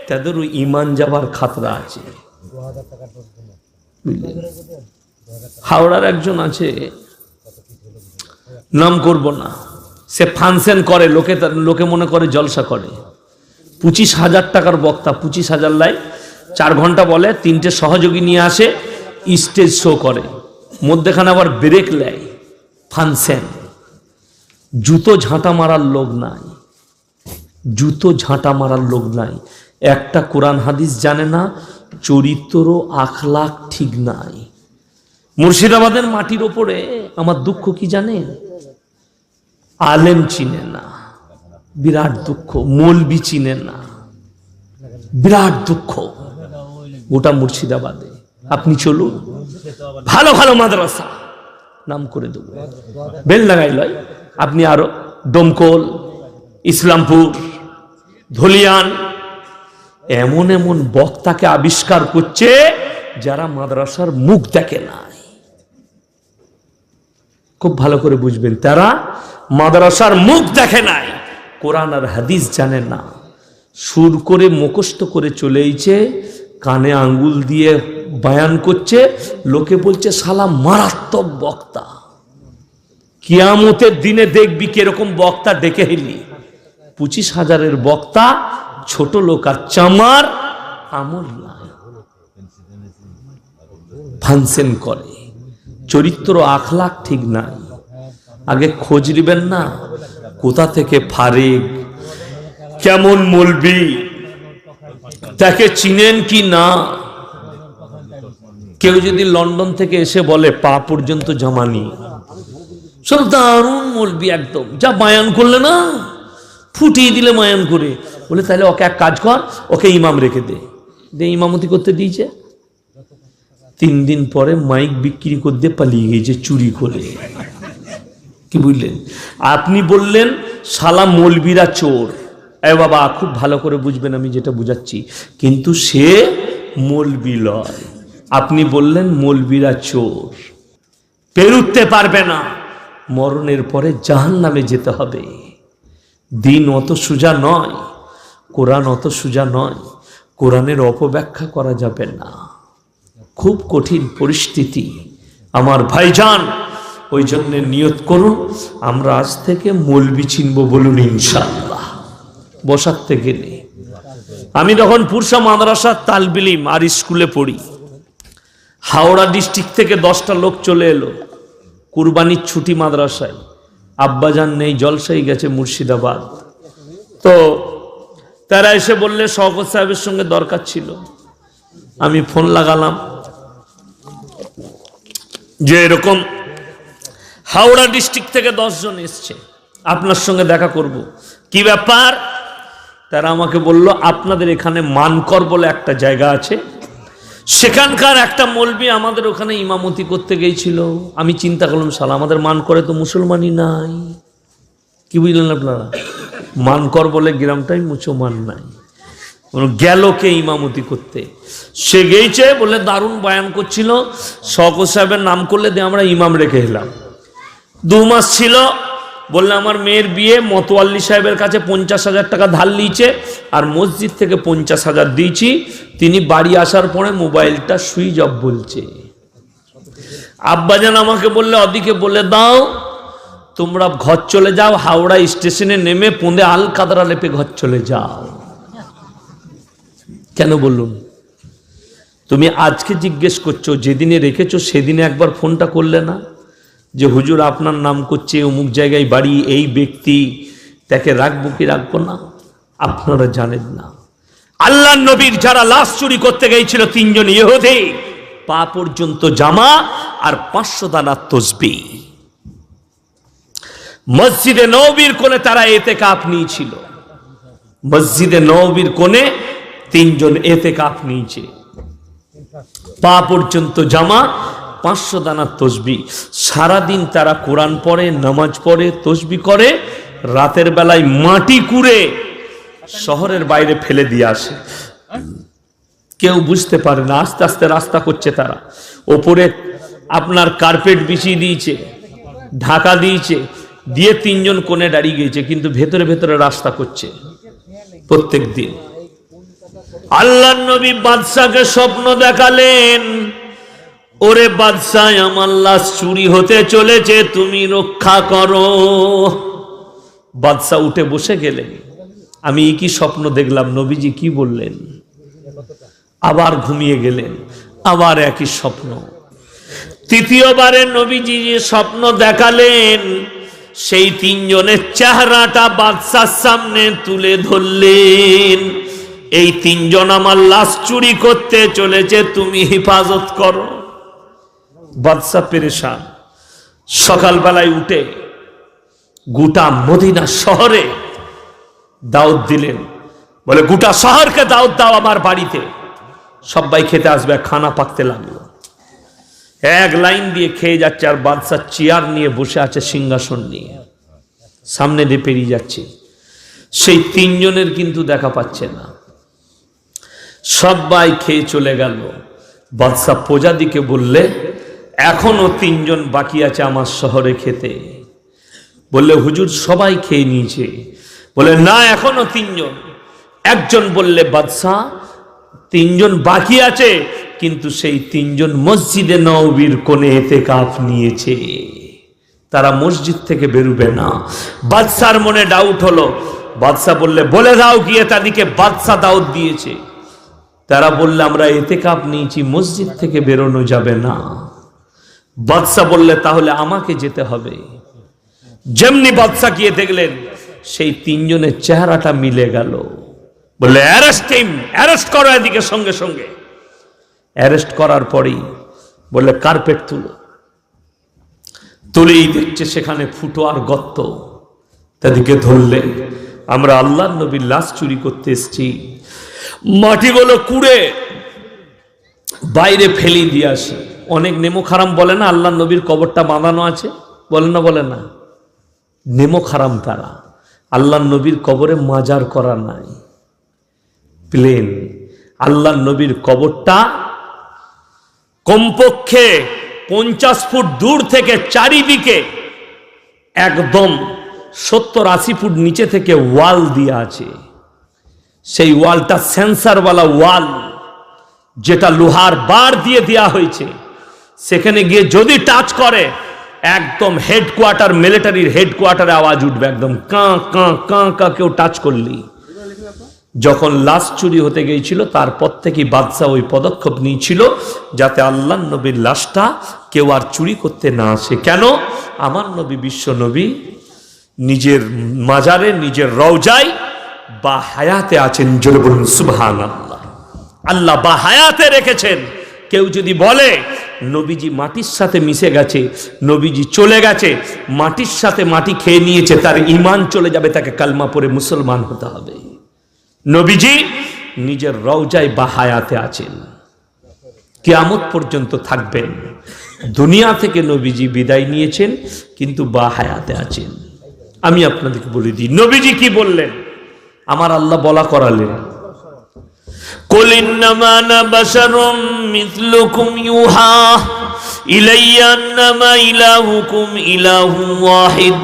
তাদেরও ইমান যাবার খাতরা আছে। হাওড়ার একজন আছে, নাম করব না, সে ফাংশন করে, লোকে মনে করে জলসা করে। 25,000 টাকার বক্তা, 25,000 লাই, 4 ঘন্টা বলে, 3টে সহযোগী নিয়ে আসে, স্টেজ শো করে, মধ্যেখানে আবার ব্রেক নেয়। ফাংশন, জুতো ঝাঁটা মারার লোক নাই, জুতো ঝাঁটা মারার লোক নাই, একটা কোরআন হাদিস জানে না, চরিত্র আখলাক ঠিক নাই। মুর্শিদাবাদের মাটির ওপরে আমার দুঃখ কি জানেন, আলেম চিনে না, বিরাট দুঃখ। মৌলবি চিনে না, বিরাট দুঃখ। গোটা মুর্শিদাবাদে আপনি চলুন, ভালো ভালো মাদ্রাসা নাম করে দেব, বেল লাগাই লয়, আপনি আরো ডোমকল, ইসলামপুর, ধলিয়ান, এমন এমন বক্তাকে আবিষ্কার করছে যারা মাদ্রাসার মুখ দেখে নাই। খুব ভালো করে বুঝবেন, তারা মাদ্রাসার মুখ দেখে নাই, কোরআন আর হাদিস জানে না, সুর করে মুখস্থ করে চলেইছে, কানে আঙ্গুল দিয়ে বয়ান করছে, লোকে বলছে শালা মারাত্মক বক্তা। কিয়ামতের দিনে দেখবি কিরকম বক্তা ডেকে এলি। 25,000-এর বক্তা ছোট লোক, আর চামার আমল নাই, ফাংশন করে, চরিত্র আখলাক ঠিক নাই। আগে খোঁজ নিবেন না কোথা থেকে ফারেক, কেমন মৌলবি, তাকে চিনেন কি না। কেউ যদি লন্ডন থেকে এসে বলে পা পর্যন্ত জমানি, সব দারুণ মৌলবি, একদম যা বায়ান করলে না ফুটিয়ে দিলে বায়ান করে, বলে তাহলে ওকে এক কাজ কর, ওকে ইমাম রেখে দে, ইমামতি করতে দিয়েছে। 3 দিন পরে মাইক বিক্রি করতে পালিয়ে গেছে চুরি করে। কি বুঝলেন? আপনি বললেন শালা মৌলবিরা চোর, এ বাবা খুব ভালো করে বুঝবেন আমি যেটা বুঝাচ্ছি, কিন্তু সে মৌলবি লয়। আপনি বললেন মৌলবিরা চোর, পেরুতে পারবে না, মরণের পরে জাহান্নামে যেতে হবে। দিন অত সোজা নয়, কোরআন অত সোজা নয়, কোরআনের অপব্যাখ্যা করা যাবে না, খুব কঠিন পরিস্থিতি আমার ভাইজান। ওই জন্য নিয়ত করুন আমরা আজ থেকে মৌলবি চিনব, বলুন ইনশাআল্লাহ। বসাতে গেলে আমি তখন পুরসা মাদ্রাসার তালবিলিম আর স্কুলে পড়ি, হাওড়া ডিস্ট্রিক্ট থেকে 10টা লোক চলে এলো কুরবানির ছুটি মাদ্রাসায়। আব্বাজান নেই, জলসাই গেছে মুর্শিদাবাদ। তো তারা এসে বললে শওকত সাহেবের সঙ্গে দরকার ছিল। আমি ফোন লাগালাম যে এরকম হাওড়া ডিস্ট্রিক্ট থেকে 10 জন এসছে, আপনার সঙ্গে দেখা করব। কি ব্যাপার? তারা আমাকে বলল আপনাদের এখানে মানকর বলে একটা জায়গা আছে, সেখানকার একটা মৌলবি আমাদের ওখানে ইমামতি করতে গিয়েছিল। আমি চিন্তা করলাম শালা আমাদের মানকরে তো মুসলমানই নাই। কি বুঝলেন আপনারা? মানকর বলে গ্রামটাই মুসলমান নাই, গেল কে ইমামতি করতে? সে গেছে বলে দারুণ বয়ান করছিল, শওকত সাহেবের নাম করলে দিয়ে আমরা ইমাম রেখে এলাম। 2 মাস ছিল, বললে আমার মেয়ের বিয়ে মতোয়াল্লি সাহেবের কাছে 50,000 টাকা ধার নিয়েছে আর মসজিদ থেকে 50,000 দিয়েছি। তিনি বাড়ি আসার পরে মোবাইলটা সুইচ অফ বলছে। আব্বাজান আমাকে বললে ওদিকে বলে দাও তোমরা ঘর চলে যাও, হাওড়া স্টেশনে নেমে পোঁদে আল কাদরা লেপে ঘর চলে যাও। কেন বললুম? তুমি আজকে জিজ্ঞেস করছো, যেদিনে রেখেছো সেদিনে একবার ফোনটা করলে না যে হুজুর আপনার নাম করছে, অমুক জায়গায় বাড়ি, এই ব্যক্তি, তাকে রাখবো কি রাখবো না? আপনারা জানেন না আল্লাহ নবীর যারা লাশ চুরি করতে গিয়েছিল 3 জন ইহুদি, পা পর্যন্ত জামা আর 500 দানা তসবিহ, মসজিদে নববীর কোণে তারা ইতিকাফ নিয়েছিল। মসজিদে নববীর কোণে 3 জন ইতিকাফ নিয়েছে, পা পর্যন্ত জামা, 500 দানা তসবিহ। সারাদিন তারা কোরআন পড়ে, নামাজ পড়ে, তসবিহ করে, রাতের বেলায় মাটি কুড়ে শহরের বাইরে ফেলে দিয়ে আসে। কেউ বুঝতে পারে না। আস্তে আস্তে রাস্তা করছে তারা, ওপরে আপনার কার্পেট বিছিয়ে দিয়েছে, ঢাকা দিয়েছে, দিয়ে 3 জন কোণে দাঁড়িয়ে গিয়েছে, কিন্তু ভেতরে ভেতরে রাস্তা করছে প্রত্যেক দিন। আল্লাহ নবী বাদশাকে স্বপ্ন দেখালেন, ওরে বাদশাহ আমার লাশ চুরি হতে চলেছে, তুমি রক্ষা করো। বাদশাহ উঠে বসে গেলেন। আমি কি স্বপ্ন দেখলাম? নবীজি কি বললেন? আবার ঘুমিয়ে গেলেন, আবার একই স্বপ্ন। তৃতীয়বারে নবীজি যে স্বপ্ন দেখালেন, সেই 3 জনের চেহারাটা বাদশার সামনে তুলে ধরলেন। এই 3 জন আমার লাশ চুরি করতে চলেছে, তুমি হেফাজত করো। বাদশা পেরেশান। সকালবেলায় উঠে গোটা মদিনা শহরে দাওয়াত দিলেন, বলে গোটা শহরকে দাওয়াত দাও আমার বাড়িতে, সবাই খেতে আসবে। খানা পাকতে লাগলো, 1 লাইন দিয়ে খেয়ে যাচ্ছে, আর বাদশা চেয়ার নিয়ে বসে আছে, সিংহাসন নিয়ে, সামনে দিয়ে পেরিয়ে যাচ্ছে। সেই 3 জনের কিন্তু দেখা পাচ্ছে না, সবাই খেয়ে চলে গেল। বাদশা প্রজাদিকে বললে এখনো 3 জন বাকি আছে আমার শহরে খেতে। বললে হুজুর সবাই খেয়ে নিয়েছে। বলে না, এখনো 3 জন। একজন বললে বাদশা 3 জন বাকি আছে, কিন্তু সেই 3 জন মসজিদে নববীর কোণে ইতিকাফ নিয়েছে, তারা মসজিদ থেকে বেরোবে না। বাদশার মনে ডাউট হলো। বাদশা বললে বলে দাও গিয়ে তাদেরকে বাদশা দাওয়াত দিয়েছে। তারা বললে আমরা ইতিকাফ নিয়েছি, মসজিদ থেকে বেরোনো যাবে না। বাদশা বললে তাহলে আমাকে যেতে হবে। যেমনি বাদশা গিয়ে দেখলেন সেই 3 জনের চেহারাটা মিলে গেল। বললে অ্যারেস্ট করো এদিকে, সঙ্গে সঙ্গে অ্যারেস্ট করার পরেই বললে কার্পেট তুলো। তুলেই দেখছে সেখানে ফুটো আর গর্ত। তাদেরকে ধরলে আমরা আল্লাহর নবীর লাশ চুরি করতে এসেছি, মাটিগুলো কুড়ে বাইরে ফেলে দিয়ে আসি। অনেক নেমো খারাম বলে না আল্লাহর নবীর কবরটা বাঁধানো আছে, বলে না? বলে না? নেমো খারাম তারা। আল্লাহর নবীর কবরে মাজার করা নাই, প্লেন। আল্লাহর নবীর কবরটা কমপক্ষে 50 ফুট দূর থেকে চারিদিকে একদম 70-80 ফুট নিচে থেকে ওয়াল দিয়ে আছে। সেই ওয়ালটা সেন্সারওয়ালা ওয়াল, যেটা লোহার বার দিয়ে দেওয়া হয়েছে। সেখানে গিয়ে যদি টাচ করে একদম হেডকোয়ার্টার, মিলিটারির হেডকোয়ার্টারে আওয়াজ উঠবে, একদম কাঁ কাঁ কাঁ কাঁ। কেউ টাচ করলি যখন লাশ চুরি হতে গিয়েছিল তারপর থেকে বাদশাহ ওই পদক্ষেপ নিয়েছিল যাতে আল্লাহর নবীর লাশটা কেউ আর চুরি করতে না আসে। কেন? আমার নবী বিশ্ব নবী নিজের মাজারে নিজের রওজায় বা হায়াতে আছেন। জোরে বলুন সুবহানাল্লাহ। আল্লাহ বা হায়াতে রেখেছেন। কেউ যদি বলে নবীজি মাটির সাথে মিশে গেছে, নবীজি চলে গেছে, মাটির সাথে মাটি খেয়ে নিয়েছে, তার ঈমান চলে যাবে, তাকে কালমা পড়ে মুসলমান হতে হবে। নবীজি নিজের রওজায় বা হায়াতে আছেন, কিয়ামত পর্যন্ত থাকবেন। দুনিয়া থেকে নবীজি বিদায় নিয়েছেন কিন্তু বা হায়াতে আছেন। আমি আপনাদেরকে বলে দিই নবীজি কি বললেন, আমার আল্লাহ বলা করালেন, কুল ইন্নামা আনা বাশারুম মিসলুকুম ইউহা ইলাইয়া আন্নামা ইলাহুকুম ইলাহুন ওয়াহিদ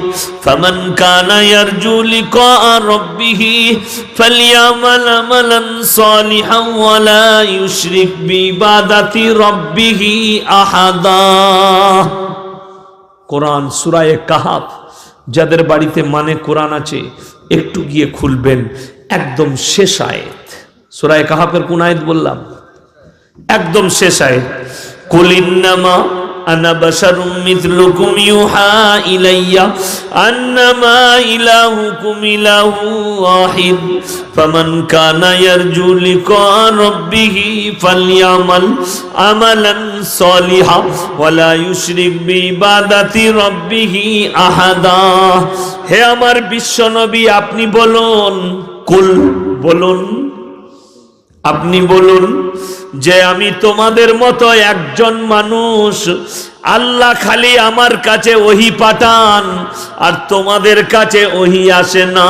ফামান কানা ইয়ারজু লিকা রাব্বিহি ফালইয়ামাল আমালান সালিহান ওয়া লা ইউশরিক বিইবাদাতি রাব্বিহি আহাদা। কোরআন সূরা কাহাফ। যাদের বাড়িতে মানে কোরআন আছে একটু গিয়ে খুলবেন, একদম শেষ আয়াত। সূরা কাহাফের কোন আয়াত বললাম? একদম শেষ আয়াত। কুল ইন্নামা আনা বাশারুম মিসলুকুম ইউহা ইলাইয়া আন্নামা ইলাহুকুম ইলাহু ওয়াহিদ ফামান কানা ইয়ারজু লিকা রাব্বিহি ফালইয়ামাল আমালান সালিহান ওয়া লা ইউশরিক বিইবাদাতি রাব্বিহি আহাদা। হে আমার বিশ্ব নবী, আপনি বলুন, কুল বলুন, আপনি বলুন যে আমি তোমাদের মতো একজন মানুষ, আল্লাহ খালি আমার কাছে ওহী পাঠান আর তোমাদের কাছে ওহী আসে না।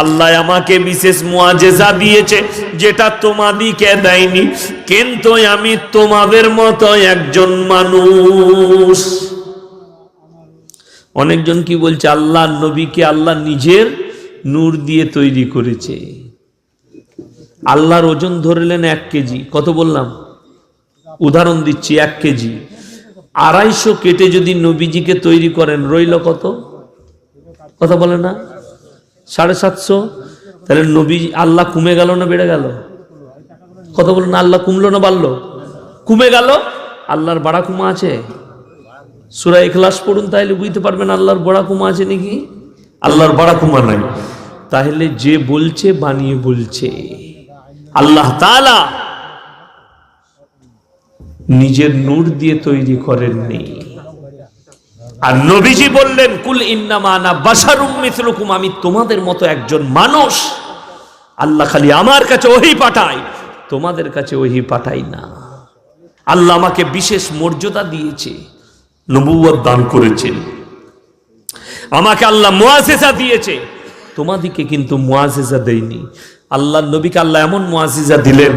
আল্লাহ আমাকে বিশেষ মুআজিজা দিয়েছে যেটা তোমাদিকে দেয়নি, কিন্তু আমি তোমাদের মতো একজন মানুষ। অনেকজন কি বলছে, আল্লাহ নবীকে আল্লাহ নিজের নূর দিয়ে তৈরি করেছে। আল্লাহর ওজন ধরলেন 1 কেজি। কত বললাম? উদাহরণ দিচ্ছি, 1 কেজি 250 কেটে যদি নবীজিকে তৈরি করেন, রইল কত? কথা বলে না? 750। তাহলে নবী আল্লাহ কমে গেল না বেড়ে গেল? কথা বলে না? আল্লাহ কমলো না বাড়লো? কমে গেল। আল্লাহর বাড়া কমা আছে? সূরা ইখলাস পড়ুন, তাহলে বুঝতে পারবেন আল্লাহর বড়া কমা আছে নাকি। আল্লাহর বাড়া কমা নাই। তাহলে যে বলছে বানিয়ে বলছে। আল্লাহ তাআলা নিজের নূর দিয়ে তৈরি করেননি। আর নবীজি বললেন, কুল ইন্নামা আনা বাশারুম মিসলুকুম, আমি তোমাদের মতো একজন মানুষ। আল্লাহ খালি আমার কাছে ওহী পাঠায়, তোমাদের কাছে ওহী পাঠাই না। আল্লাহ আমাকে বিশেষ মর্যাদা দিয়েছে, নবুয়ত দান করেছেন, আমাকে আল্লাহ মুআজিজা দিয়েছে, তোমাদিকে কিন্তু মুআজিজা দেয়নি। আল্লাহ নবীকে আল্লাহ এমন মুআজিজা দিলেন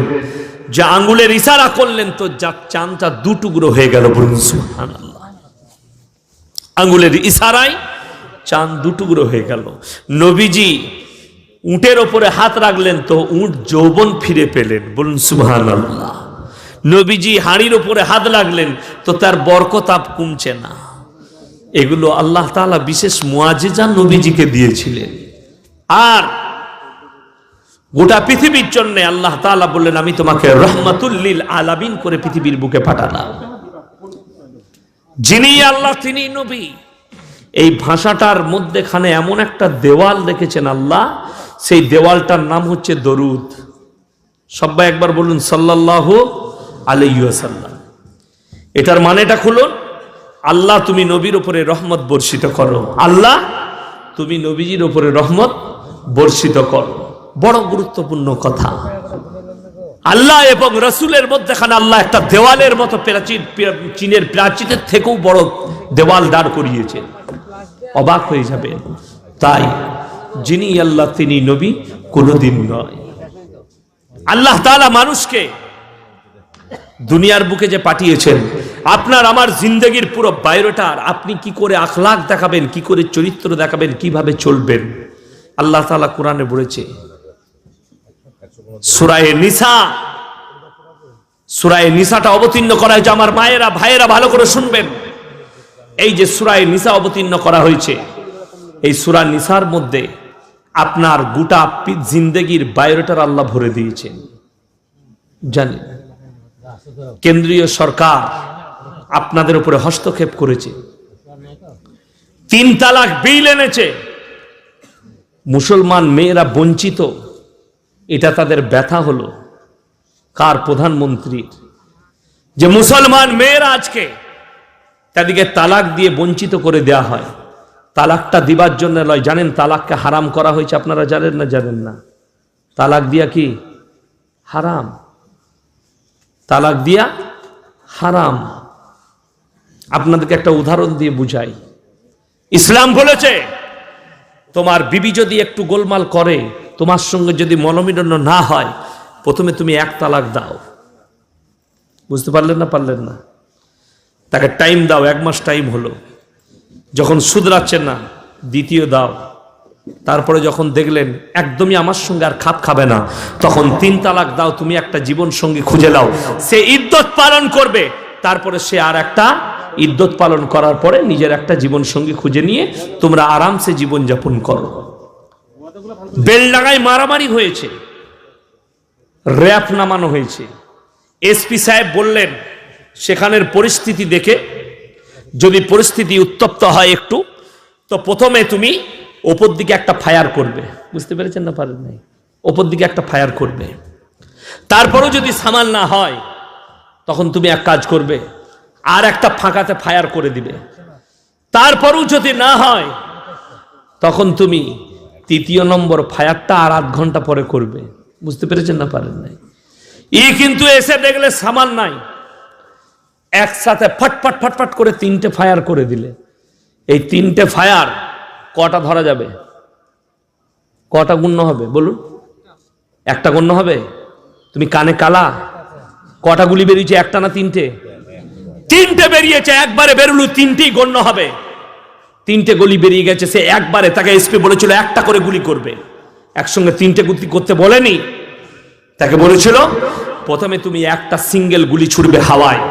যে আঙ্গুলের ইশারা করলেন তো চাঁদটা 2 টুকরো হয়ে গেল। বলুন সুবহানাল্লাহ। আঙ্গুলের ইশারায় চাঁদ 2 টুকরো হয়ে গেল। নবীজি উটের ওপরে হাত রাখলেন তো উট যৌবন ফিরে পেলেন। বলুন সুবহানাল্লাহ। নবীজি হাড়ির ওপরে হাত লাগলেন তো তার বরকত আর কমছে না। এগুলো আল্লাহ তাআলা বিশেষ মুআজিজা নবীজিকে দিয়েছিলেন। আর গোটা পৃথিবীর জন্য আল্লাহ তাআলা বললেন, আমি তোমাকে রহমাতুল লিল আলামিন করে পৃথিবীর বুকে পাঠালাম। যিনি আল্লাহ তিনি নবী। এই ভাষাটার মধ্যেখানে এমন একটা দেওয়াল রেখেছেন আল্লাহ, সেই দেওয়ালটার নাম হচ্ছে দরুদ। সবাই একবার বলুন সাল্লাল্লাহু আলাইহি ওয়াসাল্লাম। এটার মানেটা খুলুন, আল্লাহ তুমি নবীর উপরে রহমত বর্ষিত করো। আল্লাহ তুমি নবীজির উপরে রহমত বর্ষিত করো। বড় গুরুত্বপূর্ণ কথা। আল্লাহ এবং রাসূলের মধ্যখানে আল্লাহ একটা দেওয়ালের মতো প্রাচীর, চীনের প্রাচীরের থেকেও বড় দেওয়াল দাঁড় করিয়েছেন। অবাক হয়ে যাবেন। তাই যিনি আল্লাহ তিনি নবী কোনদিন নয়। আল্লাহ তাআলা মানুষকে দুনিয়ার বুকে যে পাঠিয়েছেন, আপনার আমার জিন্দেগির পুরো বায়োডাটা, আপনি কি করে আখলাক দেখাবেন, কি করে চরিত্র দেখাবেন, কিভাবে চলবেন, আল্লাহ তাআলা কোরআনে বলেছে। সূরা নিসা, সূরা নিসাটা অবতীর্ণ করা হয়েছে। আমার মায়েরা ভাইয়েরা ভালো করে শুনবেন। এই যে সূরা নিসা অবতীর্ণ করা হয়েছে, এই সূরা নিসার মধ্যে আপনার গোটা জিন্দেগির বায়োডাটার আল্লাহ ভরে দিয়েছেন। জানেন কেন্দ্রীয় সরকার আপনাদের উপরে হস্তক্ষেপ করেছে, 3 তালাক বিল এনেছে। মুসলমান মেয়েরা বঞ্চিত, এটা তাদের ব্যথা হলো কার? প্রধানমন্ত্রীর। যে মুসলমান মেয়েরা আজকে তাদেরকে তালাক দিয়ে বঞ্চিত করে দেয়া হয়। তালাকটা দিবার জন্য নয়, জানেন তালাককে হারাম করা হয়েছে, আপনারা জানেন না? জানেন না? তালাক দিয়া কি হারাম, তালাক দিয়া হারাম। আপনাদেরকে একটা উদাহরণ দিয়ে বুঝাই। ইসলাম বলেছে তোমার বিবি যদি একটু গোলমাল করে, তোমার সঙ্গে যদি মনোমিলন না হয়, প্রথমে তুমি 1 তালাক দাও। বুঝতে পারলেন না? পারলেন না? তাকে টাইম দাও, 1 মাস টাইম হলো, যখন শুধরাচ্ছেন না 2য় দাও। তারপরে যখন দেখলেন একদমই আমার সঙ্গে আর খাপ খাবে না, তখন 3 তালাক দাও। তুমি একটা জীবন সঙ্গী খুঁজে নাও, সে ইদ্যত পালন করবে, তারপরে সে আর একটা ইদ্যত পালন করার পরে নিজের একটা জীবন সঙ্গী খুঁজে নিয়ে তোমরা আরামসে জীবন যাপন করো। বেলডাঙ্গায় মারামারি হয়েছে, র্যাপ নামানো হয়েছে। এসপি সাহেব বললেন সেখানের পরিস্থিতি দেখে যদি পরিস্থিতি উত্তপ্ত হয় একটু, তো প্রথমে তুমি ওপর দিকে একটা ফায়ার করবে। বুঝতে পেরেছেন না? পারেন নাই? ওপর দিকে একটা ফায়ার করবে, তারপরও যদি সামাল না হয় তখন তুমি এক কাজ করবে, আর একটা ফাঁকাতে ফায়ার করে দিবে। তারপরও যদি না হয় তখন তুমি 3য় নম্বর ফায়ারটা আর 8 ঘন্টা পরে করবে। বুঝতে পেরেছেন না? পারেন নাই? কিন্তু এসে দেখলে সামাল নাই, একসাথে ফটফট ফটফট করে 3টে ফায়ার করে দিলে, এই 3টে ফায়ার কটা ধরা যাবে? কটা গণ্য হবে বলুন? একটা গণ্য হবে? তুমি কানে কালা? কটা গুলি বেরিয়েছে? একটা না 3টে? 3টে বেরিয়েছে, একবারে বেরুলো 3টেই গণ্য হবে। 3টে গুলি বেরিয়ে গেছে, সে একবারে, তাকে এসপি বলেছিল একটা করে গুলি করবে, একসঙ্গে 3টে গুলি করতে বলেনি, তাকে বলেছিল প্রথমে তুমি একটা সিঙ্গেল গুলি ছুড়বে হাওয়ায়,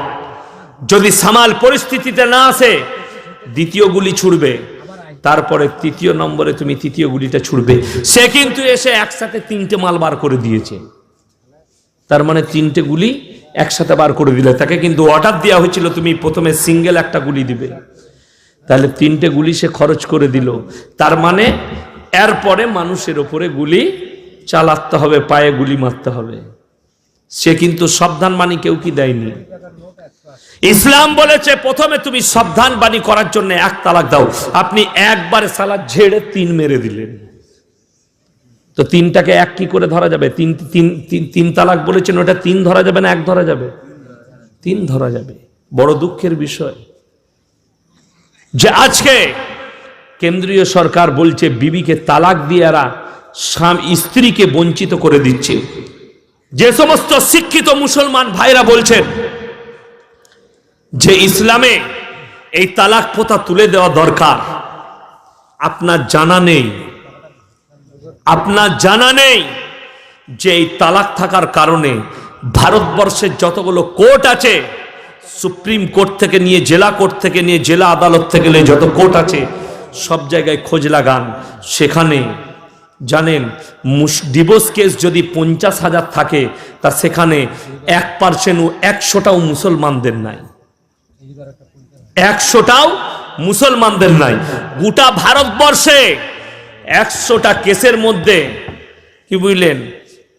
যদি সামাল পরিস্থিতিতে না আসে 2য় গুলি ছুড়বে, তারপরে 3য় নম্বরে তুমি 3য় গুলিটা ছুড়বে। সে কিন্তু এসে একসাথে 3টে মাল বার করে দিয়েছে, তার মানে 3টে গুলি একসাথে বার করে দিলে। তাকে কিন্তু অর্ডার দেওয়া হয়েছিল তুমি প্রথমে সিঙ্গেল একটা গুলি দিবে, তাহলে 3টে গুলি সে খরচ করে দিল। তার মানে এরপরে মানুষের ওপরে গুলি চালাতে হবে, পায়ে গুলি মারতে হবে। সে কিন্তু সাবধান বাণী কেউ কি দেয়নি। ইসলাম বলেছে প্রথমে তুমি সাবধান বাণী করার জন্য 1 তালাক দাও। আপনি একবারে সালা ঝেড়ে 3 মেরে দিলেন, তো 3টাকে 1 কি করে ধরা যাবে? 3 তালাক বলেছেন, ওটা 3 ধরা যাবে না 1 ধরা যাবে? 3 ধরা যাবে। বড় দুঃখের বিষয় যে আজকে কেন্দ্রীয় সরকার বলছে বিবিকে তালাক দিয়ে এরা স্ত্রীকে বঞ্চিত করে দিচ্ছে। যে সমস্ত শিক্ষিত মুসলমান ভাইরা বলছেন যে ইসলামে এই তালাক প্রথা তুলে দেওয়া দরকার, আপনার জানা নেই যে এই তালাক থাকার কারণে ভারতবর্ষের যতগুলো কোর্ট আছে, সুপ্রিম কোর্ট থেকে নিয়ে জেলা কোর্ট থেকে নিয়ে জেলা আদালত থেকে নিয়ে যত কোর্ট আছে, সব জায়গায় খোঁজ লাগান, সেখানে জানেন ডিভোর্স কেস যদি 50,000 থাকে, তা সেখানে 1% 100টাও মুসলমানদের নাই, 100টাও মুসলমানদের নাই। গোটা ভারতবর্ষে 100টা কেসের মধ্যে কি বুঝলেন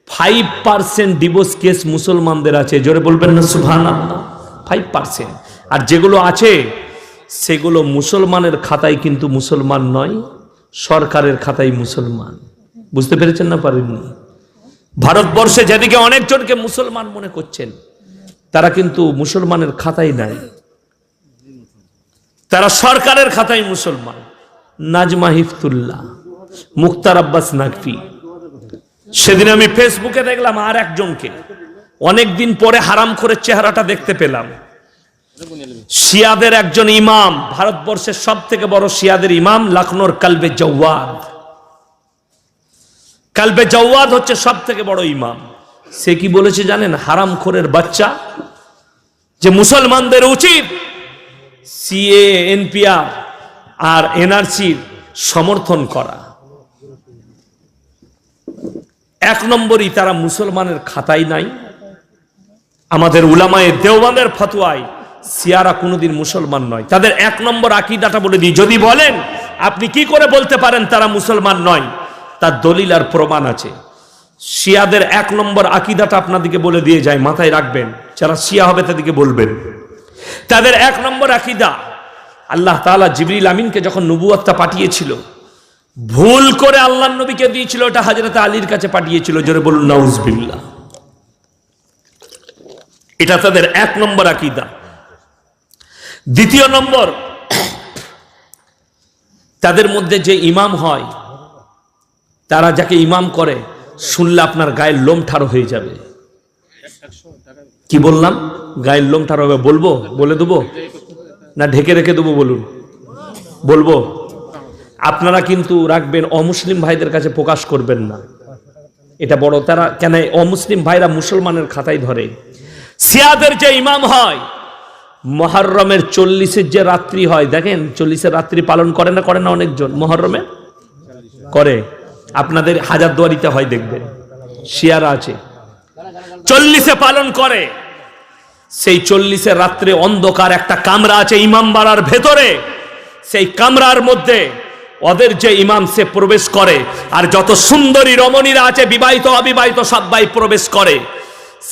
5% ডিভোর্স কেস মুসলমানদের আছে। জোরে বলবেন না সুবহানাল্লাহ? 5%। আর যেগুলো আছে সেগুলো মুসলমানের খাতায় কিন্তু মুসলমান নয়, সরকারের খাতায় মুসলমান। বুঝতে পেরেছেন না পারেননি? ভারতবর্ষে যেদিকে অনেকজনকে মুসলমান মনে করছেন, তারা কিন্তু মুসলমানের খাতায় নাই, তারা সরকারের খাতায় মুসলমান। নাজমা হিফতুল্লাহ, মুক্তার আব্বাস নাকভি, সেদিন আমি ফেসবুকে দেখলাম আর একজনকে, অনেকদিন পরে হারাম করে চেহারাটা দেখতে পেলাম। শিয়াদের একজন ইমাম, ভারতবর্ষের সব থেকে বড় শিয়াদের ইমাম, লখনৌর কালবে জওয়াদ। কালবে জওয়াদ হচ্ছে সব থেকে বড় ইমাম। সে কি বলেছে জানেন? হারামখোরের বাচ্চা, যে মুসলমানদের উচিত সিএ, এনপিআর আর এনআরসির সমর্থন করা। এক নম্বরই তারা মুসলমানের খাতাই নাই। আমাদের উলামায়ে দেওবন্দের ফতোয়ায় শিয়ারা কোনোদিন মুসলমান নয়। তাদের এক নম্বর আকীদাটা বলে দিই, যদি বলেন আপনি কি করে বলতে পারেন তারা মুসলমান নয়, তার দলিল আর প্রমাণ আছে। শিয়াদের এক নম্বর আকীদাটা আপনাদেরকে বলে দিয়ে যায়, মাথায় রাখবেন, যারা শিয়া হবে তাদেরকে বলবেন। তাদের এক নম্বর আকীদা, আল্লাহ তাআলা জিবরিল আমিনকে যখন নবুয়তটা পাঠিয়েছিল, ভুল করে আল্লাহর নবীকে দিয়েছিল, ওটা হযরত আলীর কাছে পাঠিয়েছিল। জোরে বলুন নাউজুবিল্লাহ। এটা তাদের এক নম্বর আকীদা। দ্বিতীয় নম্বর, তাদের মধ্যে যে ইমাম হয়, তারা যাকে ইমাম করে শুনলে আপনার গায়ের লোম ঠাড়ো হয়ে যাবে। কি বললাম? গায়ের লোম ঠাড়ো হবে। বলবো? বলে দেবো না ঢেকে রেখে দেবো? বলুন, বলবো। আপনারা কিন্তু রাখবেন, অমুসলিম ভাইদের কাছে প্রকাশ করবেন না, এটা বড়। তারা কেন অমুসলিম ভাইরা মুসলমানের খাতায় ধরে। শিয়াদের যে ইমাম হয়, মুহররমের 40-এর যে রাত্রি হয়, দেখেন 40-এর রাত্রি পালন করে না অনেকজন? মুহররমে করে, আপনাদের হাজারদুয়ারিতে হয়, দেখবেন শিয়ারা আছে, 40-এ পালন করে। সেই 40-এর রাত্রে অন্ধকার একটা কামরা আছে ইমাম বাড়ার ভেতরে, সেই কামরার মধ্যে ওদের যে ইমাম সে প্রবেশ করে, আর যত সুন্দরী রমণীরা আছে বিবাহিত অবিবাহিত সবাই প্রবেশ করে।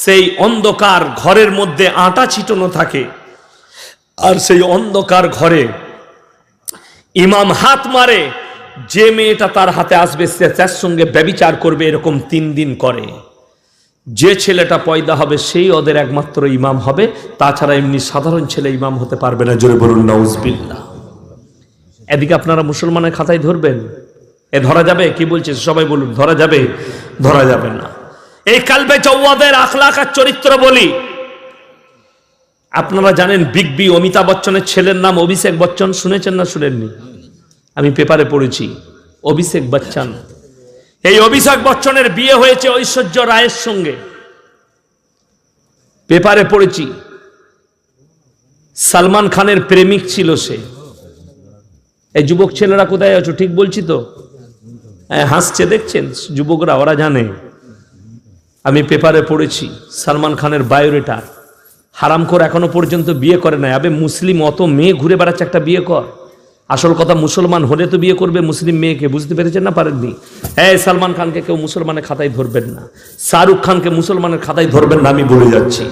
সেই অন্ধকার ঘরের মধ্যে আটা ছিটানো থাকে, আর সেই অন্ধকার ঘরে ইমাম হাত মারে, যে মেয়েটা তার হাতে আসবে সে তার সঙ্গে ব্যভিচার করবে, এরকম 3 দিন করে। যে ছেলেটা পয়দা হবে সেই ওদের একমাত্র ইমাম হবে, তাছাড়া এমনি সাধারণ ছেলে ইমাম হতে পারবে না। জোরে বলুন নাউজুবিল্লাহ। এদিকে আপনারা মুসলমানের খাতায় ধরবেন, এ ধরা যাবে? কি বলছে সবাই বলুন, ধরা যাবে? ধরা যাবে না। এই কালবে জওয়াদের আখলাক আর চরিত্র বলি। আপনারা জানেন বিগ বি অমিতাভ বচ্চনের ছেলের নাম অভিষেক বচ্চন, শুনেছেন না শুনেননি? আমি পেপারে পড়েছি, অভিষেক বচ্চন। এই অভিষেক বচ্চনের বিয়ে হয়েছে ঐশ্বর্য রায়ের সঙ্গে, পেপারে পড়েছি। সালমান খানের প্রেমিক ছিল সে। এই যুবক ছেলেরা কোথায় আছো? ঠিক বলছি তো? হাসছে দেখছেন যুবকরা, ওরা জানে। আমি পেপারে পড়েছি সালমান খানের বায়োডাটা। হারামখোর এখনো পর্যন্ত বিয়ে করে নাই। আবে মুসলিম অত মেয়ে ঘুরে বেড়াচ্ছে, একটা বিয়ে কর। আসল কথা, মুসলমান হলে তো বিয়ে করবে মুসলিম মেয়েকে। বুঝতে পেরেছেন না পারেননি? হ্যাঁ, সালমান খানকে কেউ মুসলমানের খাতায় ধরবেন না, শাহরুখ খানকে মুসলমানের খাতায় ধরবেন না, আমি বলে যাচ্ছি।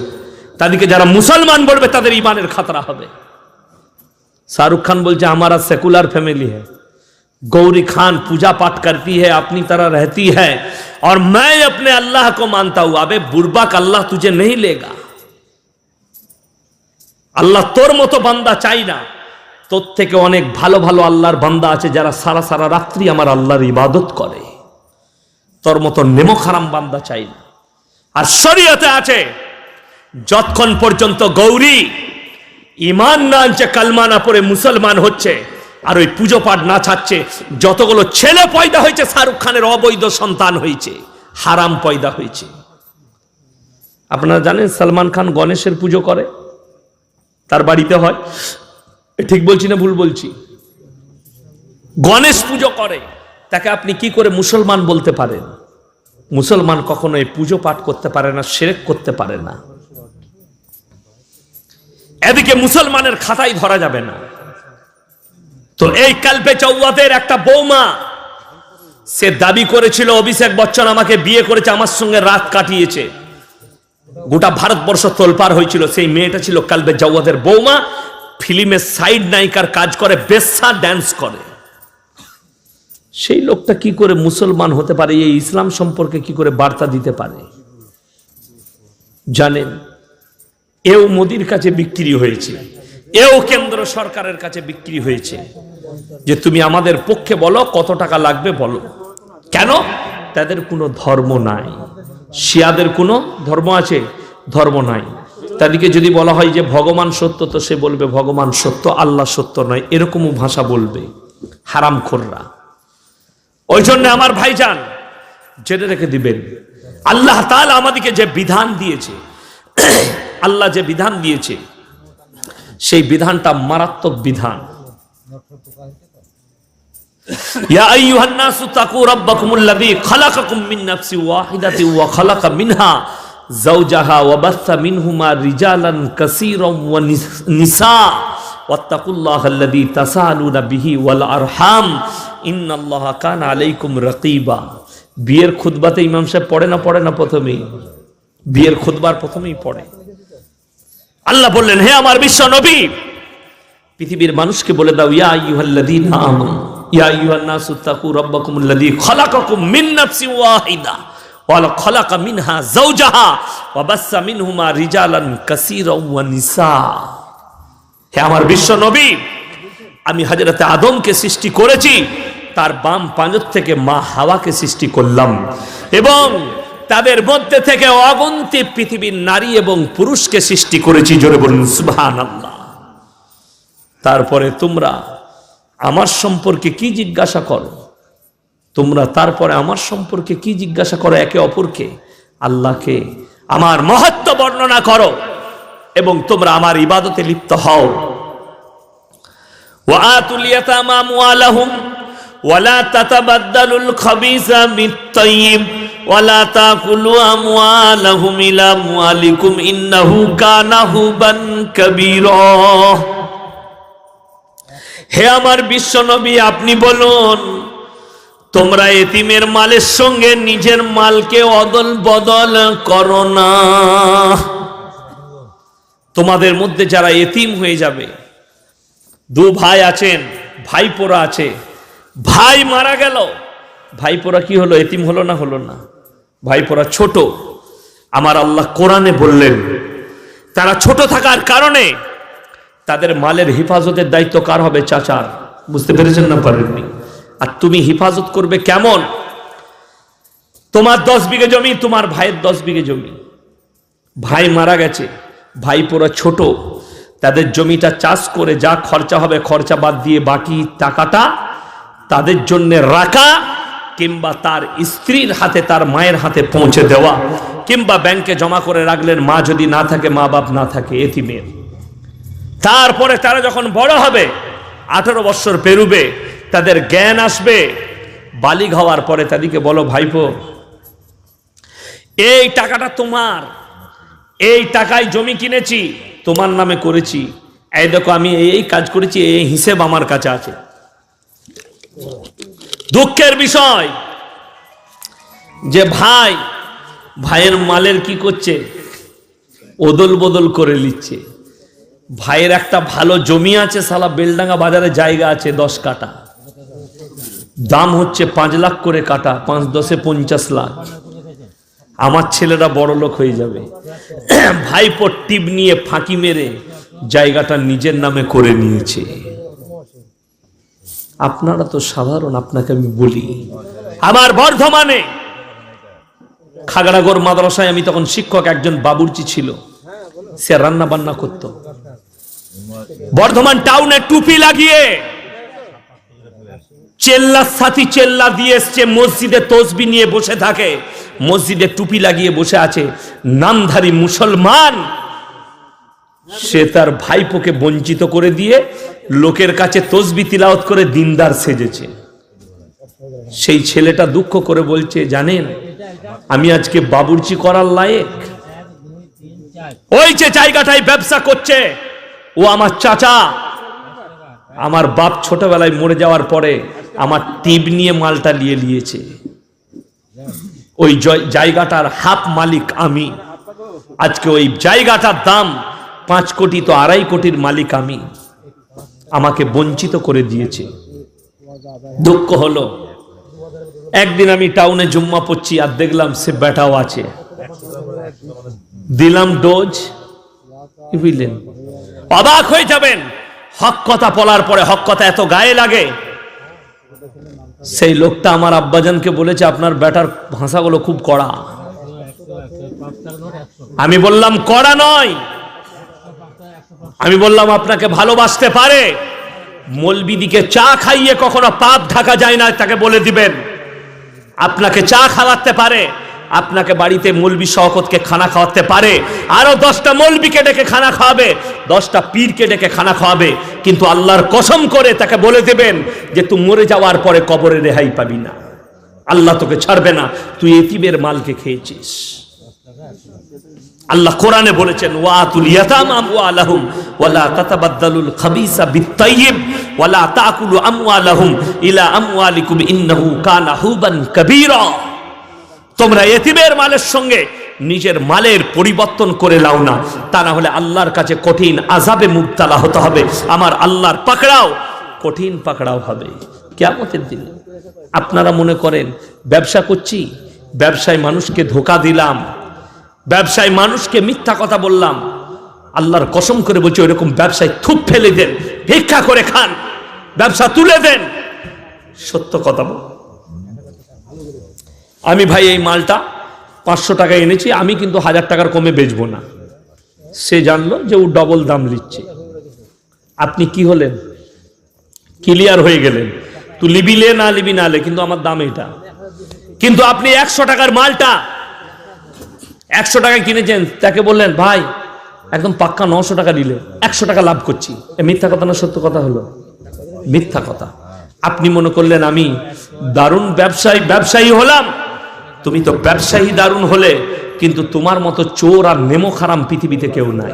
তাদেরকে যারা মুসলমান বলবে তাদের ইমানের খাতরা হবে। शाहरुख खान बोलते हमारा सेकुलर फैमिली है, गौरी खान पूजा पाठ करती है, अपनी तरह रहती है, और मैं अपने अल्लाह को मानता हूं। अबे बुर्बक, अल्लाह तुझे नहीं लेगा। अल्लाह तोर मतो बांदा चाই না, তোর থেকে অনেক ভালো ভালো আল্লাহর বান্দা আছে যারা সারা সারা রাত্রি আমার আল্লাহর ইবাদত করে। তোর মতো নেমক হারাম বান্দা চাই না। আর শরীয়তে আছে, যতক্ষণ পর্যন্ত গৌরী ইমান না আনছে, কালমা না পড়ে মুসলমান হচ্ছে, আর ওই পুজো পাঠ না ছাড়ছে, যতগুলো ছেলে পয়দা হয়েছে শাহরুখ খানের অবৈধ সন্তান হয়েছে, হারাম পয়দা হয়েছে। আপনারা জানেন সালমান খান গণেশের পুজো করে, তার বাড়িতে হয়। ঠিক বলছি না ভুল বলছি? গণেশ পুজো করে, তাকে আপনি কি করে মুসলমান বলতে পারেন? মুসলমান কখনো এই পুজো পাঠ করতে পারে না, শিরক করতে পারে না। এদিকে মুসলমানের খাতায় ধরা যাবে না। তো এই কালবে চৌওয়াদের একটা বৌমা, সে দাবি করেছিল অভিষেক বচ্চন আমাকে বিয়ে করেছে, আমার সঙ্গে রাত কাটিয়েছে। গোটা ভারতবর্ষ তোলপাড় হয়েছিল। সেই মেয়েটা ছিল কালবে চৌওয়াদের বৌমা, ফিল্মে সাইড নায়িকার কাজ করে, বেশ্যা ডান্স করে। সেই লোকটা কি করে মুসলমান হতে পারে? এই ইসলাম সম্পর্কে কি করে বার্তা দিতে পারে? জানেন, এও মোদির কাছে বিক্রি হয়েছে, এও কেন্দ্র সরকারের কাছে বিক্রি হয়েছে, যে তুমি আমাদের পক্ষে বলো কত টাকা লাগবে বলো। কেন? তাদের কোনো ধর্ম নাই। শিয়াদের কোনো ধর্ম আছে? ধর্ম নাই। তাদেরকে যদি বলা হয় যে ভগবান সত্য, তো সে বলবে ভগবান সত্য, আল্লাহ সত্য নয়, এরকমও ভাষা বলবে হারামখোররা। ওই জন্য আমার ভাইজান জেনে রেখে দিবেন, আল্লাহ তাআলা আমাদেরকে যে বিধান দিয়েছে, আল্লাহ যে বিধান দিয়েছে, সেই বিধানটা মারাত্মক বিধান। ইয়া আইয়ুহান নাসু তাকু রাব্বাকুমুল্লাযী খালাকাকুম মিন নাফসিন ওয়াহিদাতিন ওয়া খালাকা মিনহা যাওজাহা ওয়া বাসসা মিনহুমা রিজালান কাসীরান ওয়া নিসা ওয়াত্তাকুল্লাহাল্লাযী তাসাআলুনা বিহি ওয়াল আরহাম ইন্নাল্লাহা কানা আলাইকুম রাকীবা। বিয়ের খুতবাতে ইমাম সাহেব পড়ে না প্রথমেই? বিয়ের খুতবার প্রথমেই পড়ে। আল্লাহ বললেন, হে আমার বিশ্ব নবী, পৃথিবীর মানুষকে বলে দাও, ইয়া আইয়ুহাল্লাযীনা আমানু ইয়া আইয়ুহান নাসু তাকু রাব্বাকুমুল্লাযী খালাকাকুম মিন নাফসিন ওয়াহিদা ওয়া খালাকা মিনহা যাওজাহা ওয়া বাসসা মিনহুমা রিজালান কাসীরান ওয়া নিসা। হে আমার বিশ্ব নবী, আমি হযরত আদমকে সৃষ্টি করেছি, তার বাম পাঁজর থেকে মা হাওয়াকে সৃষ্টি করলাম, এবং তাদের মধ্যে থেকে অগন্তি পৃথিবীর নারী এবং পুরুষকে সৃষ্টি করেছি। জোরে বলুন সুবহানাল্লাহ। তারপরে তোমরা আমার সম্পর্কে কি জিজ্ঞাসা করো? তারপরে আমার সম্পর্কে কি জিজ্ঞাসা করো? একে অপরকে, আল্লাহকে, আমার মহত্ব বর্ণনা করো এবং তোমরা আমার ইবাদতে লিপ্ত হও। ওয়া আতুল ইয়াতামা আমওয়ালাহুম ওয়া লা তাতাবাদদালুল খাবিসা বিত-তাইয়্যিব ওয়া লা তাকুলু আমওয়ালাহুম ইলা আমওয়ালিকুম ইন্নাহু কানা হুবান কাবীরা। হে আমার বিশ্ব নবী, আপনি বলুন, তোমরা এতিমের মালের সঙ্গে নিজের মালকে অদল বদল করো না। তোমাদের মধ্যে যারা এতিম হয়ে যাবে, দু ভাই আছেন, ভাইপোরা আছে, ভাই মারা গেল, ভাইপোরা কি হলো? এতিম হলো না? হলো না? ভাইপোরা ছোট। আমার আল্লাহ কোরআনে বললেন, তারা ছোট থাকার কারণে তাদের মালের হেফাজতের দায়িত্ব কার হবে? চাচার। বুঝতে পেরেছেন না পারেননি? আর তুমি হেফাজত করবে কেমন? তোমার 10 বিঘে জমি, তোমার ভাইয়ের 10 বিঘে জমি, ভাই মারা গেছে, ভাইপোরা ছোট, তাদের জমিটা চাষ করে যা খরচা হবে খরচা বাদ দিয়ে বাকি টাকাটা তাদের জন্য রাখা, কিংবা তার স্ত্রীর হাতে, তার মায়ের হাতে পৌঁছে দেওয়া, কিংবা ব্যাংকে জমা করে রাখলেন, মা যদি না থাকে, মা বাপ না থাকে এতিমের। তারপরে তারা যখন বড় হবে, 18 বছর পেরুবে, তাদের জ্ঞান আসবে, বালিগ হওয়ার পরে তাদেরকে বলো, ভাইপো, এই টাকাটা তোমার, এই টাকায় জমি কিনেছি, তোমার নামে করেছি, এই দেখো আমি এই কাজ করেছি, এই হিসেব আমার কাছে আছে। দুঃখের বিষয় যে ভাইয়ের মালের কি করছে? ওদল বদল করে নিচ্ছে। ভাইয়ের একটা ভালো জমি আছে, সালা বেলডাঙ্গা বাজারে জায়গা আছে 10 কাঠা, দাম হচ্ছে 5 লাখ করে কাঠা, 5 10 50 লাখ। আমার ছেলেরা বড় লোক হয়ে যাবে, ভাইপো টিপ নিয়ে ফাঁকি মেরে জায়গাটা নিজের নামে করে নিয়েছে। আপনারা তো সাধারণ, আপনাকে আমি বলি, আমার বর্ধমানে খাগড়াগড় মাদ্রাসায় আমি তখন শিক্ষক, একজন বাবুর্চি ছিল, সে রান্না বান্না করত। বর্ধমান টাউনে টুপি লাগিয়ে চেল্লার সাথী চেল্লা দিয়ে এসছে, মসজিদে তসবি নিয়ে বসে থাকে, মসজিদে টুপি লাগিয়ে বসে আছে, নামধারী মুসলমান। সে তার ভাইপোকে বঞ্চিত করে দিয়ে লোকের কাছে তসবি তিলাওয়াত করে দিনদার সেজেছে। সেই ছেলেটা দুঃখ করে বলছে, জানেন আমি আজকে বাবুর্চি করার লায়েক? ওই যে জায়গাটায় ব্যবসা করছে, ও আমার চাচা। আমার বাপ ছোটবেলায় মরে যাওয়ার পরে আমার টিপ নিয়ে মালটা নিয়েছে। ওই জায়গাটার হাফ মালিক আমি। আজকে ওই জায়গাটার দাম 5 কোটি, তো 2.5 কোটির মালিক আমি। আমাকে বঞ্চিত করে দিয়েছে। দুঃখ হলো, একদিন আমি টাউনে জুম্মা পড়ছি, আর দেখলাম সে বেটাও আছে। দিলাম ডোজ, বুঝলেন? অবাক হয়ে যাবেন, হক কথা বলার পরে হক কথা এত গায়ে লাগে। সেই লোকটা আমার আব্বাজানকে বলেছে, আপনার বেটার ভাষাগুলো খুব কড়া। আমি বললাম কড়া নয়, আমি বললাম আপনাকে ভালোবাসতে পারে। মৌলবিদিকে চা খাইয়ে কখনো পাপ ঢাকা যায় না, তাকে বলে দিবেন। আপনাকে চা খাওয়াতে পারে, আপনাকে বাড়িতে মৌলবি শওকতকে খানা খাওয়াতে পারে, আরো 10টা মৌলবিকে ডেকে খানা খাওয়াবে, 10টা পীরকে ডেকে খানা খাওয়াবে, কিন্তু আল্লাহর কসম করে তাকে বলে দেবেন যে তুই মরে যাওয়ার পরে কবরে রেহাই পাবি না, আল্লাহ তোকে ছাড়বে না, তুই এতিমের মালকে খেয়েছিস। আল্লাহ কোরআনে বলেছেন ওয়াতুল ইয়াতামা আমওয়ালাহুম ওয়ালা তাতাবাদদালুল খাবিসা বিত-তাইয়্যিব ওয়ালা তাকুলু আমওয়ালাহুম ইলা আমওয়ালিকুম ইন্নাহু কানা হুবান কাবীরা। তোমরা এতিমের মালের সঙ্গে নিজের মালের পরিবর্তন করে লাও না, তা না হলে আল্লাহর কাছে কঠিন আযাবে মুবতালা হতে হবে। আমার আল্লাহর পাকড়াও কঠিন পাকড়াও হবে কিয়ামতের দিনে। আপনারা মনে করেন ব্যবসা করছি, ব্যবসায় মানুষকে ধোঁকা দিলাম, ব্যবসায় মানুষকে মিথ্যা কথা বললাম, আল্লাহর কসম করে বলছি ওইরকম ব্যবসায় থুপ ফেলে দেন, ভিক্ষা করে খান, ব্যবসা তুলে দেন। সত্য কথা বল, আমি ভাই এই মালটা 500 টাকা এনেছি, আমি কিন্তু 1000 টাকার কমে বেচবো না। সে জানলো যে ও ডবল দাম নিচ্ছে। আপনি কি হলেন? ক্লিয়ার হয়ে গেলেন, তুই লিবিলে না লিবি না লে, কিন্তু আমার দাম এটা। কিন্তু আপনি 100 টাকার মালটা 100 টাকায় কিনেছেন, তাকে বললেন ভাই একদম পাক্কা 900 টাকা দিলে 100 টাকা লাভ করছি। এ মিথ্যা কথা না সত্য কথা হলো? মিথ্যা কথা। আপনি মনে করলেন আমি দারুণ ব্যবসায়ী হলাম। তুমি তো ব্যবসায়ী দারুণ হলে, কিন্তু তোমার মতো চোর আর নেমো খারাম পৃথিবীতে কেউ নাই।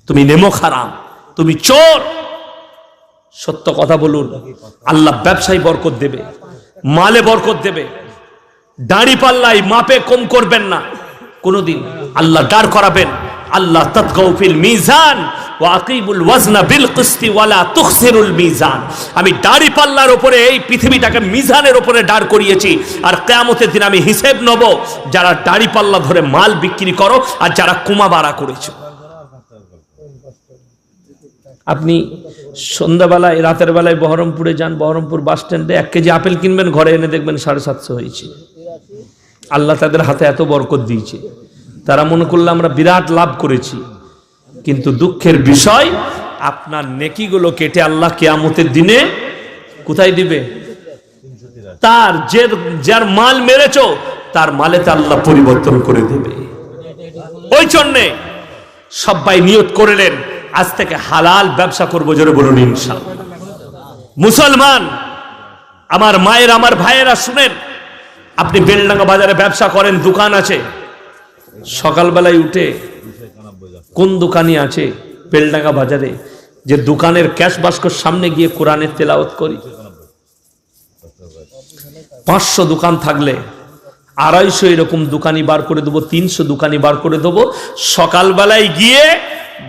তুমি নেমো খারাম, তুমি চোর। সত্য কথা বলুন, আল্লাহ ব্যবসায় বরকত দেবে, মালে বরকত দেবে। দাড়ি পাল্লাই মাপে কম করবেন না কোনদিন, আল্লাহ দাঁড় করাবেন। আল্লাহ তাতগাউ ফিল মিজান ওয়া আকিমুল ওয়াজনা বিল কিসতি ওয়ালা তুখসিরুল মিজান। আমি দাড়ি পাল্লার উপরে এই পৃথিবীটাকে মিজানের উপরে দাঁড় করিয়েছি, আর কিয়ামতের দিন আমি হিসাব নেব যারা দাড়ি পাল্লা ধরে মাল বিক্রি করো আর যারা কুমা বাড়া করেছো। আপনি সন্ধ্যাবেলায় রাতের বেলায় বহরমপুরে যান, বহরমপুর বাস স্ট্যান্ডে 1 কেজি আপেল কিনবেন, ঘরে এনে দেখবেন 750 হয়েছে। আল্লাহ তাদের হাতে এত বরকত দিয়েছে, তারা মনে করলে আমরা বিরাট লাভ করেছি। কিন্তু দুঃখের বিষয়, আপনার নেকিগুলো কেটে আল্লাহ কিয়ামতের দিনে কোথায় দিবে? তার যার মাল মেরেছো তার মালেতে আল্লাহ পরিবর্তন করে দেবে। ওই জন্যে সবাই নিয়ত করলেন আজ থেকে হালাল ব্যবসা করবো, জোরে বলুন ইনশাআল্লাহ। মুসলমান আমার মায়ের, আমার ভাইয়েরা শুনেন, আপনি বেলডাঙ্গা বাজারে ব্যবসা করেন, দোকান আছে, সকালবেলায় উঠে কোন দোকানি আছে বেলডাঙ্গা বাজারে যে দোকানের ক্যাশ বাস্কর সামনে গিয়ে কোরআনের তেলাওয়াত করি? 500 দোকান থাকলে 250 এরকম দোকানি বার করে দেবো, 300 দোকানি বার করে দেবো। সকালবেলায় গিয়ে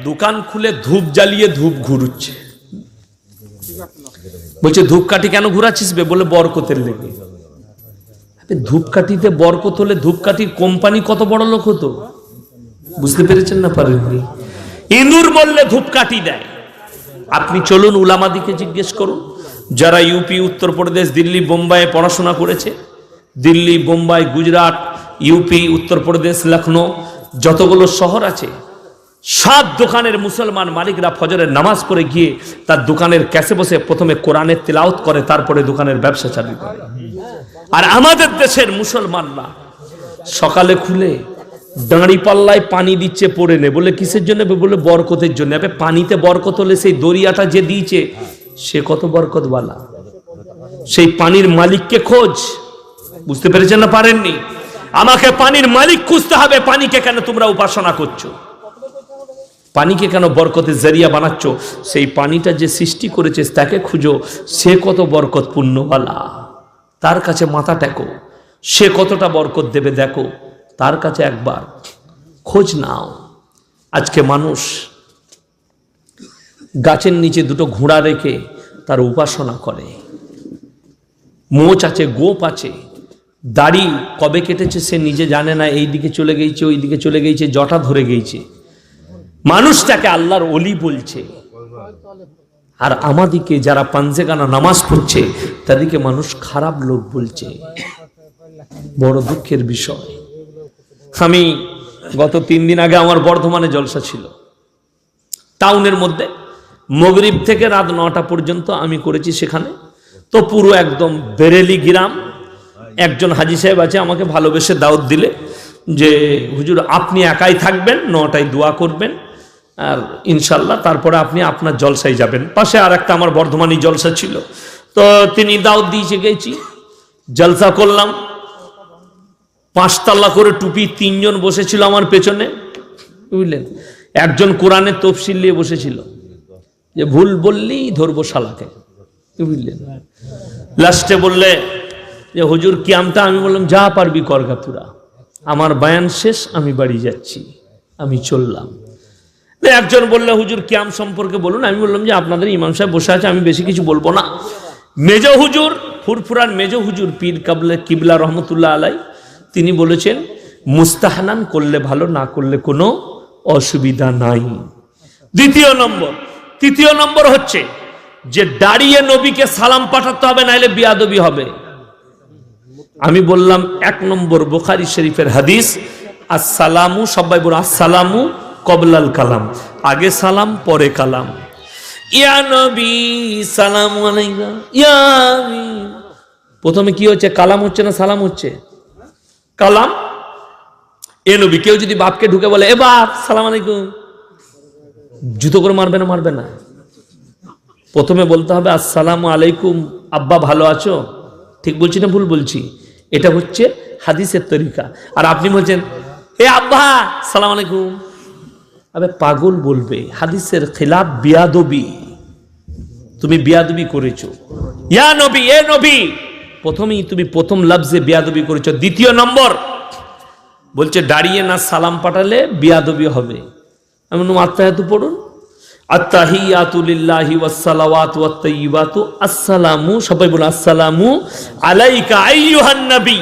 দোকান খুলে ধূপ জ্বালিয়ে ধূপ ঘুরুচ্ছে। বলছে ধূপকাঠি কেন ঘুরাচ্ছিস? বলে বরকতের লেগে। ধূপকাঠিতে বরকত হলে ধূপকাঠির কোম্পানি কত বড় লোক হতো, বুঝতে পেরেছেন না পারেননি? ইঁদুর বললে ধূপকাঠি দেয়। আপনি চলুন উলামাদিকে জিজ্ঞেস করুন, যারা ইউপি, উত্তরপ্রদেশ, দিল্লি, বোম্বাইয়ে পড়াশোনা করেছে, দিল্লি, বোম্বাই, গুজরাট, ইউপি, উত্তরপ্রদেশ, লখনৌ, যতগুলো শহর আছে, সব দোকানের মুসলমান মালিকরা ফজরের নামাজ পড়ে গিয়ে তার দোকানের ক্যাশে বসে প্রথমে কোরআনের তেলাওয়াত করে, তারপরে দোকানের ব্যবসা চালু করে। আর আমাদের দেশের মুসলমানরা সকালে খুলে দাঁড়ি পাল্লায় পানি দিচ্ছে, পড়ে নে। বলে কিসের জন্য? বলে বরকতের জন্য। পানিতে বরকত হলে সেই দরিয়াটা যে দিয়েছে সে কত বরকতওয়ালা, সেই পানির মালিককে খোঁজ। বুঝতে পেরেছেন না পারেননি? আমাকে পানির মালিক খুঁজতে হবে। পানিকে কেন তোমরা উপাসনা করছো? পানিকে কেন বরকতের জরিয়া বানাচ্ছ? সেই পানিটা যে সৃষ্টি করেছে তাকে খুঁজো, সে কত বরকত পূর্ণওয়ালা, তার কাছে মাথা টেকো, সে কতটা বরকত দেবে দেখো, তার কাছে একবার খোঁজ নাও। আজকে মানুষ গাছের নিচে 2টো ঘোড়া রেখে তার উপাসনা করে। মোচ আছে, গোপ আছে, দাড়ি কবে কেটেছে সে নিজে জানে না, এই দিকে চলে গেছে, ওই দিকে চলে গেছে, জটা ধরে গেছে। মানুষটাকে আল্লাহর ওলি বলছে, আর আমাদিকে যারা পাঞ্জেগানা নামাজ পড়ছে তাদেরকে মানুষ খারাপ লোক বলছে। বড় দুঃখের বিষয়। আমি গত 3 দিন আগে আমার বর্ধমানে জলসা ছিল, টাউনের মধ্যে। মাগরিব থেকে রাত 9টা পর্যন্ত আমি করেছি সেখানে। তো পুরো একদম বেরেলি গ্রাম, একজন হাজি সাহেব আছে, আমাকে ভালোবেসে দাওয়াত দিলে যে হুজুর আপনি একাই থাকবেন, 9টায় দোয়া করবেন, আর ইনশাল্লাহ তারপরে আপনি আপনার জলসায় যাবেন। পাশে আর একটা আমার বর্ধমানী জলসা ছিল, তো তিনি দাওয়াত দিয়েছে, গেছি, জলসা করলাম। 5 তাল্লা করে টুপি 3 জন বসেছিল আমার পেছনে, বুঝলেন। একজন কোরআনের তফসিল নিয়ে বসেছিল, যে ভুল বললেই ধরবো শালাকে, বুঝলেন। লাস্টে বললে যে হুজুর কিয়ামটা, আমি বললাম যা পারবি করগা পুরা, আমার বয়ান শেষ, আমি বাড়ি যাচ্ছি, আমি চললাম। একজন বললে হুজুর কিয়াম সম্পর্কে বলুন। আমি বললাম যে আপনাদের ইমাম সাহেব বসে আছে, আমি বেশি কিছু বলবো না। মেজ হুজুর, ফুরফুরার মেজ হুজুর পীর কিবলা রহমতুল্লাহ আলাই, তিনি বলেছেন মুস্তাহানান করলে ভালো, না করলে কোনো অসুবিধা নাই। তৃতীয় নম্বর হচ্ছে যে দাঁড়িয়ে নবীকে সালাম পাঠাতে হবে, নাইলে বিয়াদবি হবে। আমি বললাম 1 নম্বর বুখারী শরীফের হাদিস, আসসালামু, সবাই বলো আসসালামু কবলাল কালাম, আগে সালাম পরে কালাম। ইয়া নবী সালামু আলাইকা, ইয়া প্রথমে কি হচ্ছে, কালাম হচ্ছে না সালাম হচ্ছে? কালাম। এ নবী, কেউ যদি বাপকে ঢুকে বলে এ বাপ সালাম আলাইকুম, জুতো করে মারবে না? মারবে না। প্রথমে বলতে হবে আসসালামু আলাইকুম আব্বা, ভালো আছো? ঠিক বলছি না ভুল বলছি? এটা হচ্ছে হাদিসের তরিকা। আর আপনি বলছেন এ আব্বা সালাম আলাইকুম, আবে পাগল বলবে, হাদিসের খিলাফ, বিয়াদবি, তুমি বিয়াদবি করেছো। ইয়া নবী, এ নবী, প্রথমেই তুমি প্রথম লফজে বিয়াদবি করেছো। দ্বিতীয় নম্বর বলছে দাঁড়িয়ে না সালাম পাঠালে বিয়াদবি হবে। আমি বললাম আত্তাহিয়াতু পড়ুন, আত্তাহিয়াতু লিল্লাহি ওয়াস সালাওয়াতু ওয়াত তাইয়্যিবাতু, আসসালামু, সবাই বলুন আসসালামু আলাইকা আইয়ুহান নবী।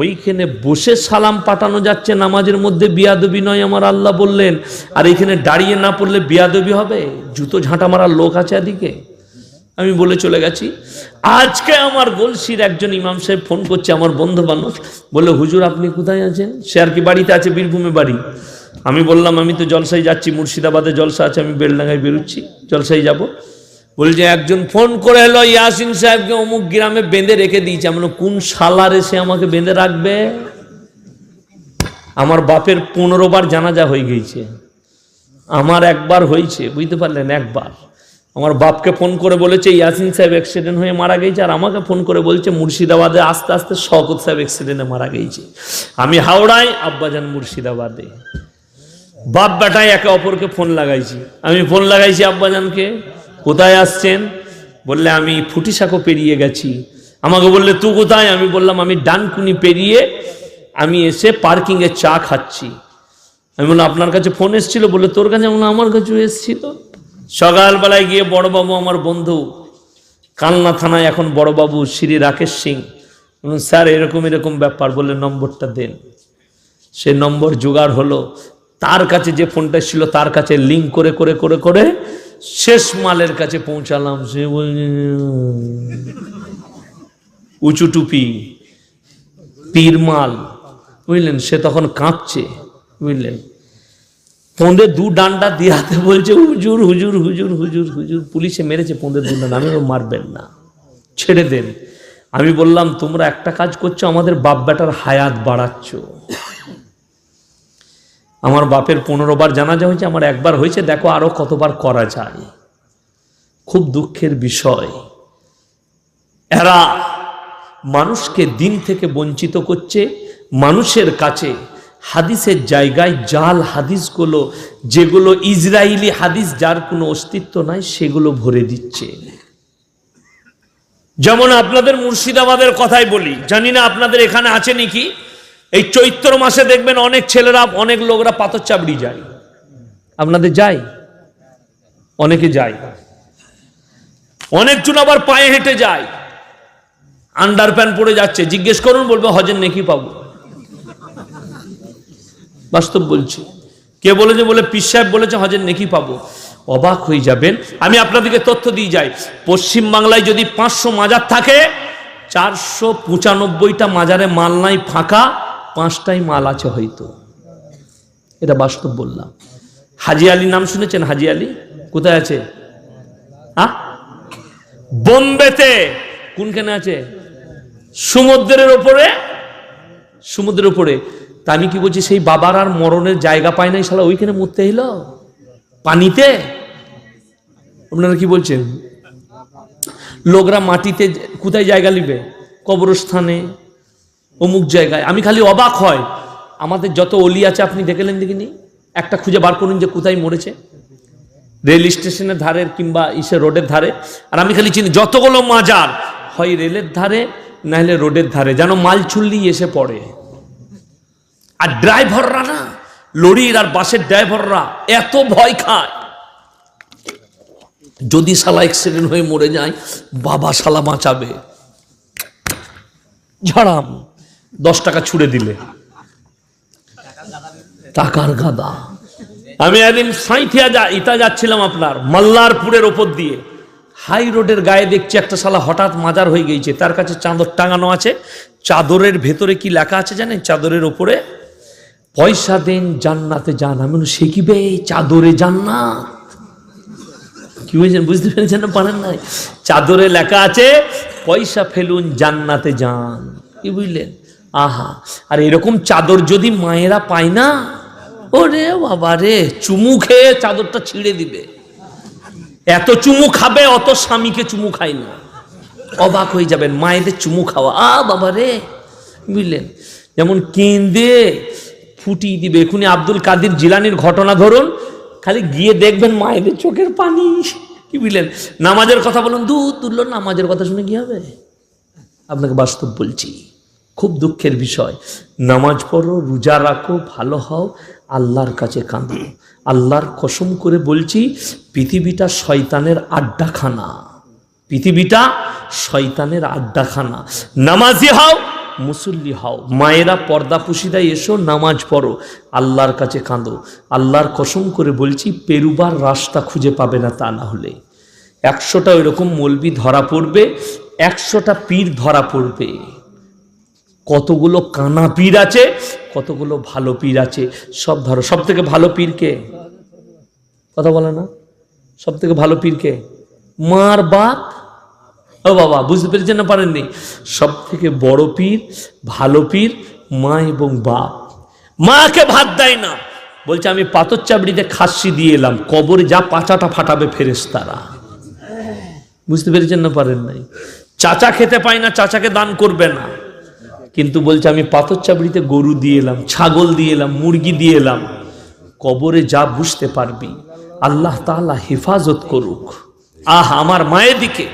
ওইখানে বসে সালাম পাঠানো যাচ্ছে, নামাজের মধ্যে বিয়াদবি নয়, আমার আল্লাহ বললেন। আর এখানে দাঁড়িয়ে না পড়লে বিয়াদবি হবে? জুতো ঝাঁটা মারার লোক আছে এদিকে। আমি বলে চলে গেছি। আজকে আমার গলসির একজন ইমাম সাহেব ফোন করছে, আমার বন্ধু বান্ধব, বলে হুজুর আপনি কোথায় আছেন? সে আর কি বাড়িতে আছে, বীরভূমে বাড়ি। আমি বললাম আমি তো জলসায় যাচ্ছি, মুর্শিদাবাদে জলসা আছে, আমি বেলডাঙ্গায় বেরোচ্ছি, জলসায় যাব। বলছে একজন ফোন করে এলো, ইয়াসিন সাহেবকে অমুক গ্রামে বেঁধে রেখে দিয়েছে। আমি বললাম কোন শালার এসে আমাকে বেঁধে রাখবে? আমার বাপের 15 বার জানাজা হয়ে গেছে, আমার একবার হয়েছে, বুঝতে পারলেন? একবার আমার বাপকে ফোন করে বলেছে ইয়াসিন সাহেব অ্যাক্সিডেন্ট হয়ে মারা গেছে, আর আমাকে ফোন করে বলছে মুর্শিদাবাদে আস্তে আস্তে শওকত সাহেব অ্যাক্সিডেন্টে মারা গেছে। আমি হাওড়ায়, আব্বাজান মুর্শিদাবাদে। বাপ বেটায় একে অপরকে ফোন লাগাইছি। আমি ফোন লাগাইছি আব্বাজানকে, কোথায় আসছেন? বললে আমি ফুটিসাঁকো পেরিয়ে গেছি। আমাকে বললে তুই কোথায়? আমি বললাম আমি ডানকুনি পেরিয়ে আমি এসে পার্কিংয়ে চা খাচ্ছি। আমি বললাম আপনার কাছে ফোন এসেছিল? বললে তোর কাছে? আমি বললাম আমার কাছেও এসেছিল। সকালবেলায় গিয়ে বড়বাবু, আমার বন্ধু, কালনা থানায় এখন বড়বাবু শ্রী রাকেশ সিং, স্যার এরকম এরকম ব্যাপার, বললে নম্বরটা দেন। সে নম্বর জোগাড় হলো, তার কাছে যে ফোনটা ছিল তার কাছে লিঙ্ক করে করে করে করে শেষ মালের কাছে পৌঁছালাম। সে বলছে উঁচু টুপি, পীর মাল, বুঝলেন। সে তখন কাঁপছে, বুঝলেন। পোঁদে 2 ডান্ডা দিয়াতে বলছে হুজুর হুজুর হুজুর হুজুর হুজুর, পুলিশে মেরেছে পোঁদে 2 ডান্ডা। আমি মারবেন না, ছেড়ে দেন। আমি বললাম তোমরা একটা কাজ করছো, আমাদের বাপ বেটার হায়াত বাড়াচ্ছ। আমার বাপের 15 বার জানাজা হয়েছে, আমার একবার হয়েছে, দেখো আরো কতবার করা যায়। খুব দুঃখের বিষয়, এরা মানুষকে দিন থেকে বঞ্চিত করছে। মানুষের কাছে হাদিসের জায়গায় জাল হাদিসগুলো, যেগুলো ইসরায়েলি হাদিস, যার কোনো অস্তিত্ব নাই, সেগুলো ভরে দিচ্ছে। যেমন আপনাদের মুর্শিদাবাদের কথাই বলি, জানি না আপনাদের এখানে আছে নাকি। এই চৈত্র মাসে দেখবেন অনেক ছেলেরা, অনেক লোকরা পাথর চাবড়ি যায়। আপনাদের যায়? অনেকে যায়, অনেকজন আবার পায়ে হেঁটে যায়, আন্ডার প্যান্ট পরে যাচ্ছে। জিজ্ঞেস করুন, বলবে হজের নেকি পাবো। বাস্তব বলছি। কে বলেছে? বলে পীর সাহেব বলেছে হজের নেকি পাবো। অবাক হয়ে যাবেন। আমি আপনাদেরকে তথ্য দিয়ে যাই, পশ্চিম বাংলায় যদি 500 মাজার থাকে, 495টা মাজারে মাল নাই, ফাঁকা 5টাই মাল আছে হয়তো। এটা বাস্তব বললাম। হাজি আলী নাম শুনেছেন? হাজি আলী কোথায় আছে? বোম্বেতে। কোনখানে আছে? সমুদ্রের ওপরে, সমুদ্রের উপরে। তা আমি কি বলছি, সেই বাবার আর মরণের জায়গা পায় নাই, শালা ওইখানে মরতে এলো পানিতে। আপনারা কি বলছেন? লোকরা মাটিতে কোথায় জায়গা নিবে? কবরস্থানে, অমুক জায়গায়। আমি খালি অবাক হয়, আমাদের যত অলি আছে আপনি দেখলেন দেখিনি, একটা খুঁজে বার করুন যে কোথায় মরেছে, রেল স্টেশনের ধারে কিংবা রোডের ধারে। আর আমি খালি চিনি যতগুলো মাজার হয় রেলের ধারে না হলে রোডের ধারে, যেন মাল ছুললি এসে পড়ে। আর ড্রাইভাররা না, লরির আর বাসের ড্রাইভাররা এত ভয় খায়, যদি শালা অ্যাক্সিডেন্ট হয়ে মরে যায়, বাবা শালা বাঁচাবে, ঝাড়াম 10 টাকা ছুড়ে দিলে টাকার গাদা। আমি একদিন সাঁইথিয়া ইটা যাচ্ছিলাম আপনার মাল্লারপুরের ওপর দিয়ে, হাই রোডের গায়ে দেখছি একটা শালা হঠাৎ মাজার হয়ে গেছে, তার কাছে চাদর টাঙানো আছে, চাদরের ভেতরে কি লেখা আছে জানেন? চাদরের ওপরে পয়সা দেন জান্নাতে যান। আমি সে কি বে, চাদরে জান্নাত? কি বলছেন, বুঝতে পেরেছেন না? পারেন নাই? চাদরে লেখা আছে পয়সা ফেলুন জান্নাতে যান। কি বুঝলেন? আহা, আর এরকম চাদর যদি মায়েরা পায় না, ওরে বাবা রে, চুমু খেয়ে চাদরটা ছিঁড়ে দিবে। এত চুমু খাবে, অত স্বামীকে চুমু খাই না, অবাক হয়ে যাবেন। মায়েদের চুমু খাওয়া, বাবা রে, বুঝলেন? যেমন কেঁদে ফুটিয়ে দিবে। এখুনি আব্দুল কাদের জিলানির ঘটনা ধরুন, খালি গিয়ে দেখবেন মায়েদের চোখের পানি। কি বুঝলেন? নামাজের কথা বলুন, দুধ তুললো, নামাজের কথা শুনে কি হবে? আপনাকে বাস্তব বলছি, খুব দুঃখের বিষয়। নামাজ পড়ো, রোজা রাখো, ভালো হও, আল্লাহর কাছে কাঁদো। আল্লাহর কসম করে বলছি, পৃথিবীটা শয়তানের আড্ডাখানা, পৃথিবীটা শয়তানের আড্ডাখানা। নামাজি হও, মুসল্লি হও, মায়েরা পর্দা পুশিদায় এসো, নামাজ পড়ো, আল্লাহর কাছে কাঁদো। আল্লাহর কসম করে বলছি, পেরুবার রাস্তা খুঁজে পাবে না। তা না হলে 100টা ওইরকম মৌলবি ধরা পড়বে, 100টা পীর ধরা পড়বে। কতগুলো কানা পীর আছে, কতগুলো ভালো পীর আছে, সব ধরো। সব থেকে ভালো পীরকে কথা বলে না? সব থেকে ভালো পীরকে? মার বাপ। ও বাবা, বুঝতে পেরেছেন না পারেননি? সব থেকে বড় পীর, ভালো পীর মা এবং বাপ। মাকে ভাত দেয় না, বলছে আমি পাথর চাবড়িতে খাসি দিয়ে এলাম, কবরে যা পাচাটা ফাটাবে ফেরেশতারা। বুঝতে পেরেছেন না পারেন নাই? চাচা খেতে পায় না, চাচাকে দান করবে না, কিন্তু বলছে আমি পাথর চাবড়িতে গরু দিয়ে এলাম, ছাগল দিয়ে এলাম, মুরগি দিয়ে এলাম, কবরে যা বুঝতে পারবি। আল্লাহ তাআলা হেফাজত করুক। আমার মায়ের দিকে,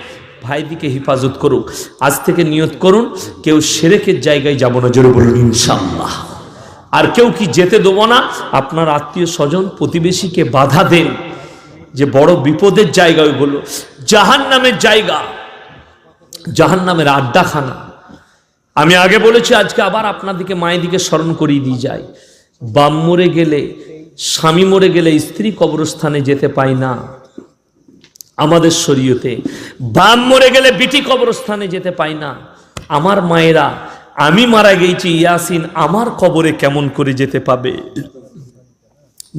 ভাই দিকে হেফাজত করুক। আজ থেকে নিয়ত করুন, কেউ শিরকের জায়গায় যাব না, জোরে বলুন ইনশাআল্লাহ। আর কেউ কি যেতে দেবো না। আপনার আত্মীয় স্বজন প্রতিবেশীকে বাধা দেন, যে বড় বিপদের জায়গা ওইগুলো, জাহান্নামের জায়গা, জাহান্নামের আড্ডাখানা। আমি আগে বলেছি, আজকে আবার আপনাদেরকে মায়ের দিকে স্মরণ করিয়ে দিয়ে যায়। বাপ মরে গেলে, স্বামী মরে গেলে স্ত্রী কবরস্থানে যেতে পায় না আমাদের শরীয়তে। বাপ মরে গেলে বিটি কবরস্থানে যেতে পায় না। আমার মায়েরা, আমি মারা গেছি ইয়াসিন, আমার কবরে কেমন করে যেতে পাবে?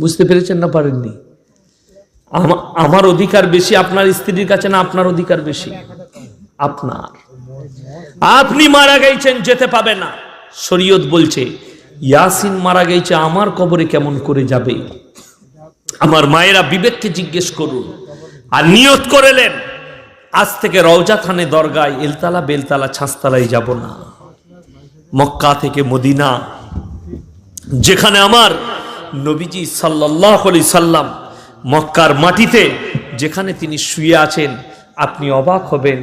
বুঝতে পেরেছেন না পারেননি? আমার অধিকার বেশি আপনার স্ত্রীর কাছে না আপনার অধিকার বেশি? আপনার। আপনি মারা গেছেন, যেতে পাবে না। শরীয়ত বলছে ইয়াসিন মারা গেছে, আমার কবরে কেমন করে যাবে? আমার মায়েরা বিবেককে জিজ্ঞেস করুন। আর নিয়ত করেলেন, আজ থেকে রওজা থানে দরগায় এলতালা বেলতালা ছাঁচতলায় যাব না। মক্কা থেকে মদিনা, যেখানে আমার নবীজি সাল্লাল্লাহু আলাইহি সাল্লাম, মক্কার মাটিতে যেখানে তিনি শুয়ে আছেন, আপনি অবাক হবেন।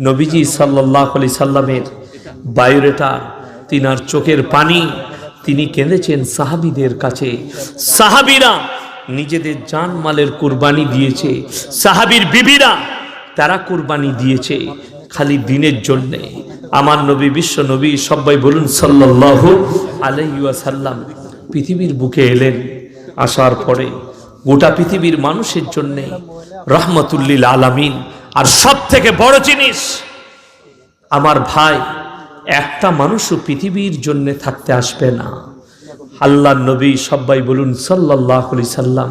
নবীজি সাল্লাল্লাহু আলাইহি সাল্লামের বায়োডাটা, তিনার চোখের পানি, তিনি কেঁদেছেন সাহাবীদের কাছে। সাহাবীরা নিজেদের জান মালের কুরবানি দিয়েছে, সাহাবীর বিবিরা তারা কুরবানি দিয়েছে খালি দিনের জন্য। আমার নবী, বিশ্ব নবী, সবাই বলুন সাল্লাল্লাহু আলাইহি ওয়াসাল্লাম, পৃথিবীর বুকে এলেন। আসার পরে গোটা পৃথিবীর মানুষের জন্য রহমতুল্লিল আলামিন। আর সব থেকে বড় জিনিস, আমার ভাই, একটা মানুষও পৃথিবীর জন্য থাকতে আসবে না। আল্লাহর নবী, সবাই বলুন সাল্লাল্লাহু আলাইহি সাল্লাম,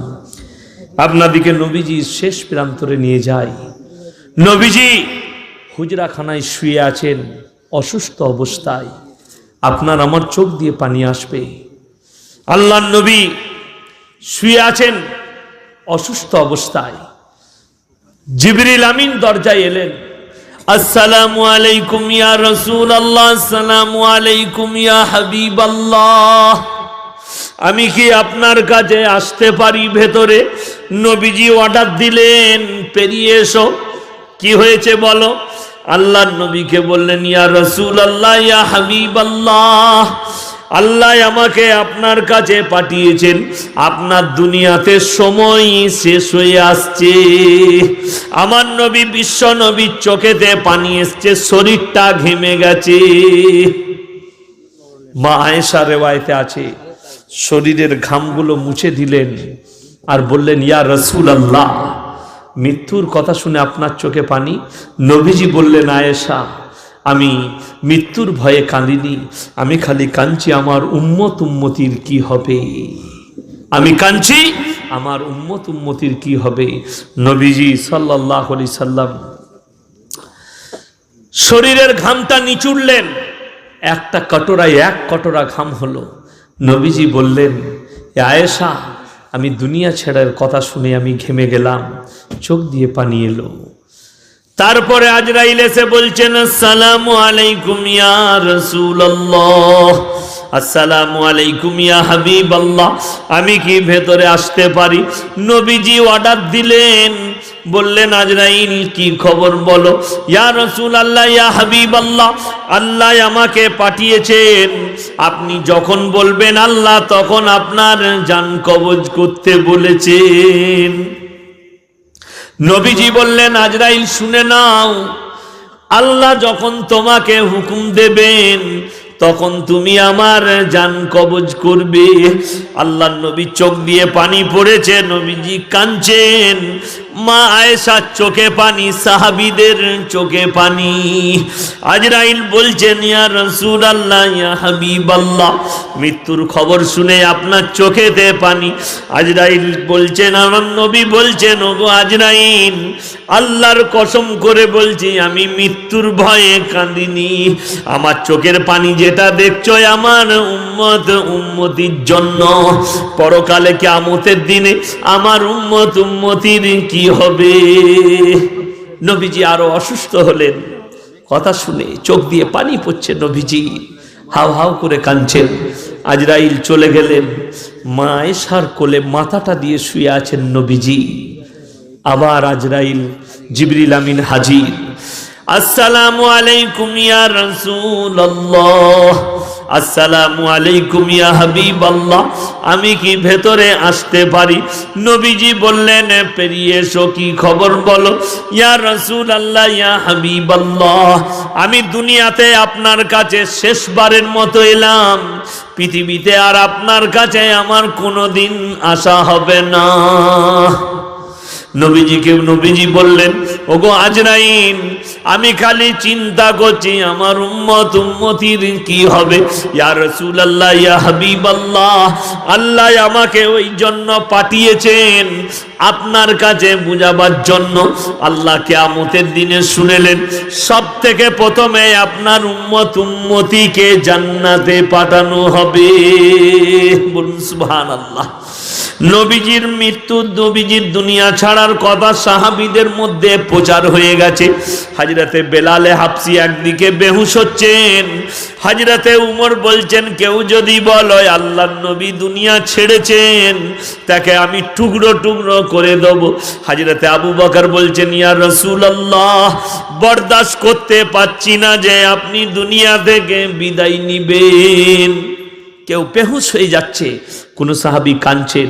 আপনাদিকে নবীজি শেষ প্রান্তরে নিয়ে যায়। নবীজি হুজরাখানায় শুয়ে আছেন, অসুস্থ অবস্থায় আপনার আমার চোখ দিয়ে পানি আসবে। আল্লাহর নবী শুয়ে আছেন অসুস্থ অবস্থায়, জিবরিল আমিন দরজায় এলেন। আসসালামু আলাইকুম ইয়া রাসূলুল্লাহ, আসসালামু আলাইকুম ইয়া হাবিবাল্লাহ, আমি কি আপনার কাছে আসতে পারি ভেতরে? নবীজি অর্ডার দিলেন, পেরিয়ে এসো। কি হয়েছে বলো? আল্লাহর নবীকে বললেন, ইয়া রাসূলুল্লাহ ইয়া হাবিবাল্লাহ, আল্লাহ আমাকে আপনার কাছে পাঠিয়েছেন, আপনার দুনিয়াতে সময় শেষ হয়ে আসছে। আমার নবী বিশ্ব নবীর চোখেতে পানি এসছে, শরীরটা ঘেমে গেছে। মা আয়েশা রিওয়ায়েতে আছে, শরীরের ঘামগুলো মুছে দিলেন আর বললেন, ইয়া রাসূলুল্লাহ, মৃত্যুর কথা শুনে আপনার চোখে পানি? নবীজি বললেন, আয়েশা, আমি মৃত্যুর ভয়ে কাঁদিনি, আমি খালি কাঁদছি আমার উম্মত উম্মতির কি হবে। আমি কাঁদছি আমার উম্মত উম্মতির কি হবে। নবীজি সাল্লাল্লাহু আলাইহি সাল্লাম শরীরের ঘামটা নিচুড়লেন, একটা কটোরায় 1 কটোরা ঘাম হলো। নবীজি বললেন, আয়েশা, আমি দুনিয়া ছেড়ার কথা শুনে আমি ঘেমে গেলাম, চোখ দিয়ে পানি এলো। তারপরে আজরাইল এসে বলছেন, আসসালামু আলাইকুম ইয়া রাসূলুল্লাহ, আসসালামু আলাইকুম ইয়া হাবিবাল্লাহ, আমি কি ভেতরে আসতে পারি? নবীজি অর্ডার দিলেন, বললেন, আজরাইল কি খবর বলো? ইয়া রাসূলুল্লাহ ইয়া হাবিবাল্লাহ, আল্লাহ আমাকে পাঠিয়েছেন, আপনি যখন বলবেন আল্লাহ তখন আপনার জান কবজ করতে বলেছেন। নবীজি বললেন, আজরাইল শুনে নাও, আল্লাহ যখন তোমাকে হুকুম দেবেন তখন তুমি আমার জান কবজ করবে। আল্লাহর নবী চোখ দিয়ে পানি পড়েছে, নবীজি কাঁদছেন, মা আয়েশার চোখে পানি, সাহাবীদের চোখে পানি। আজরাইল বলছেন, ইয়া রাসূলুল্লাহ ইয়া হাবিবাল্লাহ, মৃত্যুর খবর শুনে আপনার চোখেতে পানি। আজরাইল বলছেন, আমার নবী বলছেন, ওগো আজরাইল, আল্লাহর কসম করে বলছি আমি মৃত্যুর ভয়ে কাঁদিনি, আমার চোখের পানি যেটা দেখছো আমার উম্মত উম্মতির জন্য। পরকালে কিয়ামতের দিনে আমার উম্মত উম্মতির কি হবে। নবীজি আরো অসুস্থ হলেন, কথা শুনে চোখ দিয়ে পানি পড়ছে, নবীজি হাউ হাউ করে কাঁদছেন। আজরাইল চলে গেলেন, মা আয়েশার কোলে মাথাটা দিয়ে শুয়ে আছেন নবীজি। আবার আজরাইল, জিবরিল আমিন হাজির। আসসালামু আলাইকুম ইয়া রাসূলুল্লাহ, আসসালামু আলাইকুম ইয়া হাবিবাল্লাহ, আমি কি ভেতরে আসতে পারি? নবীজি বললেন, পেরিয়ে এসো, কি খবর বলো? ইয়া রাসূলুল্লাহ ইয়া হাবিবাল্লাহ, আমি দুনিয়াতে আপনার কাছে শেষবারের মতো এলাম, পৃথিবীতে আর আপনার কাছে আমার কোনোদিন আসা হবে না। নবীজি বললেন, ওগো আজরাইল, আমি খালি চিন্তা করছি আমার উম্মত উম্মতির কি হবে। ইয়া রাসূলুল্লাহ ইয়া হাবিবাল্লাহ, আল্লাহ আমাকে ওই জন্য পাঠিয়েছেন, আপনার কাছে বুঝাবার জন্য। আল্লাহ কিয়ামতের দিনে শুনেলেন, সব থেকে প্রথমে আপনার উম্মত উম্মতিকে জান্নাতে পাঠানো হবে। বলুন সুবহানাল্লাহ। নবীজির মৃত্যু, নবীজির দুনিয়া ছাড়ার কথা সাহাবীদের মধ্যে প্রচার হয়ে গেছে। হযরতে বেলালে হাবশী একদিকে বেহুশ হচ্ছেন, হযরতে উমর বলছেন, কেউ যদি বলে আল্লাহর নবী দুনিয়া ছেড়েছেন তাকে আমি টুকরো টুকরো করে দেব। হযরতে আবু বকর বলছেন, ইয়া রাসূলুল্লাহ, বরদাস্ত করতে পারছি না যে আপনি দুনিয়া থেকে বিদায় নিবেন। কেউ বেহুশ হয়ে যাচ্ছে, কোন সাহাবী কাঁদছেন।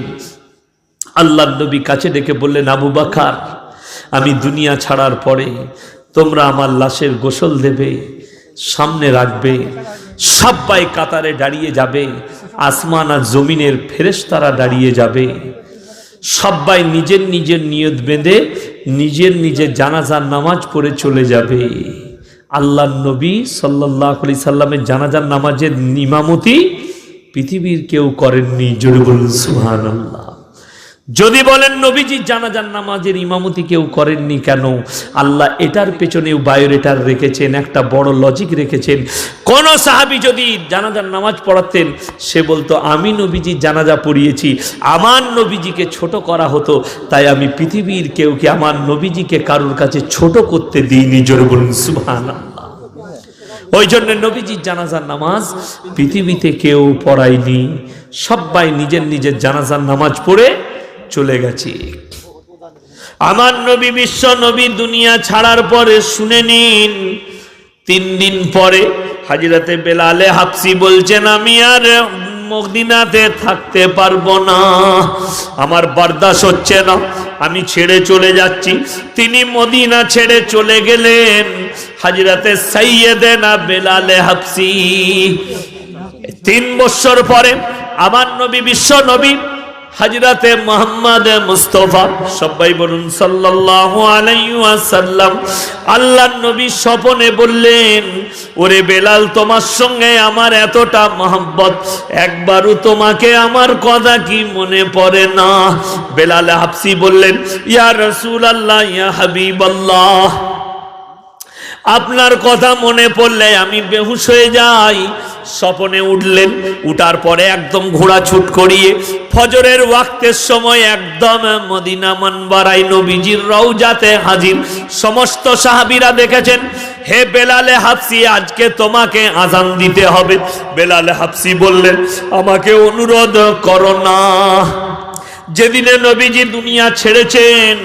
আল্লাহর নবী কাছে ডেকে বললেন, আবু বকর, আমি দুনিয়া ছাড়ার পরে তোমরা আমার লাশের গোসল দেবে, সামনে রাখবে, সবাই কাতারে দাঁড়িয়ে যাবে, আসমান আর জমিনের ফেরেশতারা দাঁড়িয়ে যাবে, সবাই নিজের নিজের নিয়ত বেঁধে নিজের নিজের জানাজার নামাজ পড়ে চলে যাবে। আল্লাহর নবী সাল্লাল্লাহু আলাইহি সাল্লামের জানাজার নামাজের ইমামতি পৃথিবীর কেউ করেননি। জোরে বলুন সুবহানাল্লাহ। যদি বলেন নবীজি জানাজার নামাজের ইমামতি কেউ করেননি কেন, আল্লাহ এটার পেছনেও বায়োডেটার রেখেছেন, একটা বড় লজিক রেখেছেন। কোন সাহাবী যদি জানাজার নামাজ পড়াতেন, সে বলতো আমি নবীজি জানাজা পড়িয়েছি, আমার নবীজিকে ছোট করা হতো, তাই আমি পৃথিবীর কেউকে আমার নবীজিকে কারোর কাছে ছোট করতে দিইনি। জোরে বলুন সুবহানাল্লাহ। ওই জন্য নবীজির জানাজার নামাজ পৃথিবীতে কেউ পড়ায়নি, সবাই নিজের নিজের জানাজার নামাজ পড়ে চলে গেছে। আমার নবী বিশ্ব নবী দুনিয়া ছাড়ার পরে শুনে নিন, 3 দিন পরে হাজরাতে বেলালে হাবসি বলছেন আমি আর মদিনাতে থাকতে পারবো না, আমার বরদাশত হচ্ছে না, আমি ছেড়ে চলে যাচ্ছি। তিনি মদিনা ছেড়ে চলে গেলেন। হাজরাতে সাইয়েদেনা বেলালে হাবসি 3 বছর পরে আমার নবী বিশ্ব নবী হযরতে মুহাম্মদ মুস্তাফা, সবাই বলুন সাল্লাল্লাহু আলাইহি ওয়াসাল্লাম, আল্লাহর নবী স্বপ্নে বললেন, ওরে বেলাল, তোমার সঙ্গে আমার এতটা মহব্বত, একবারও তোমাকে আমার কথা কি মনে পড়ে না? বেলাল হাবসি বললেন, ইয়া রাসূলুল্লাহ, ইয়া হাবিবাল্লাহ, আপনার কথা মনে পড়লে আমি বেহুশ হয়ে যাই। স্বপনে উঠলেন, উঠার পরে একদম ঘোড়া ছুট করিয়ে ফজরের ওয়াক্তের সময় একদম মদিনা মুনওয়ারায় নবীজির রওজাতে হাজির। সমস্ত সাহাবীরা দেখেছেন, হে বেলালে হাবসি, আজকে তোমাকে আজান দিতে হবে। বেলালে হাবসি বললেন, আমাকে অনুরোধ করো না, যেদিনে নবীজি দুনিয়া ছেড়েছেন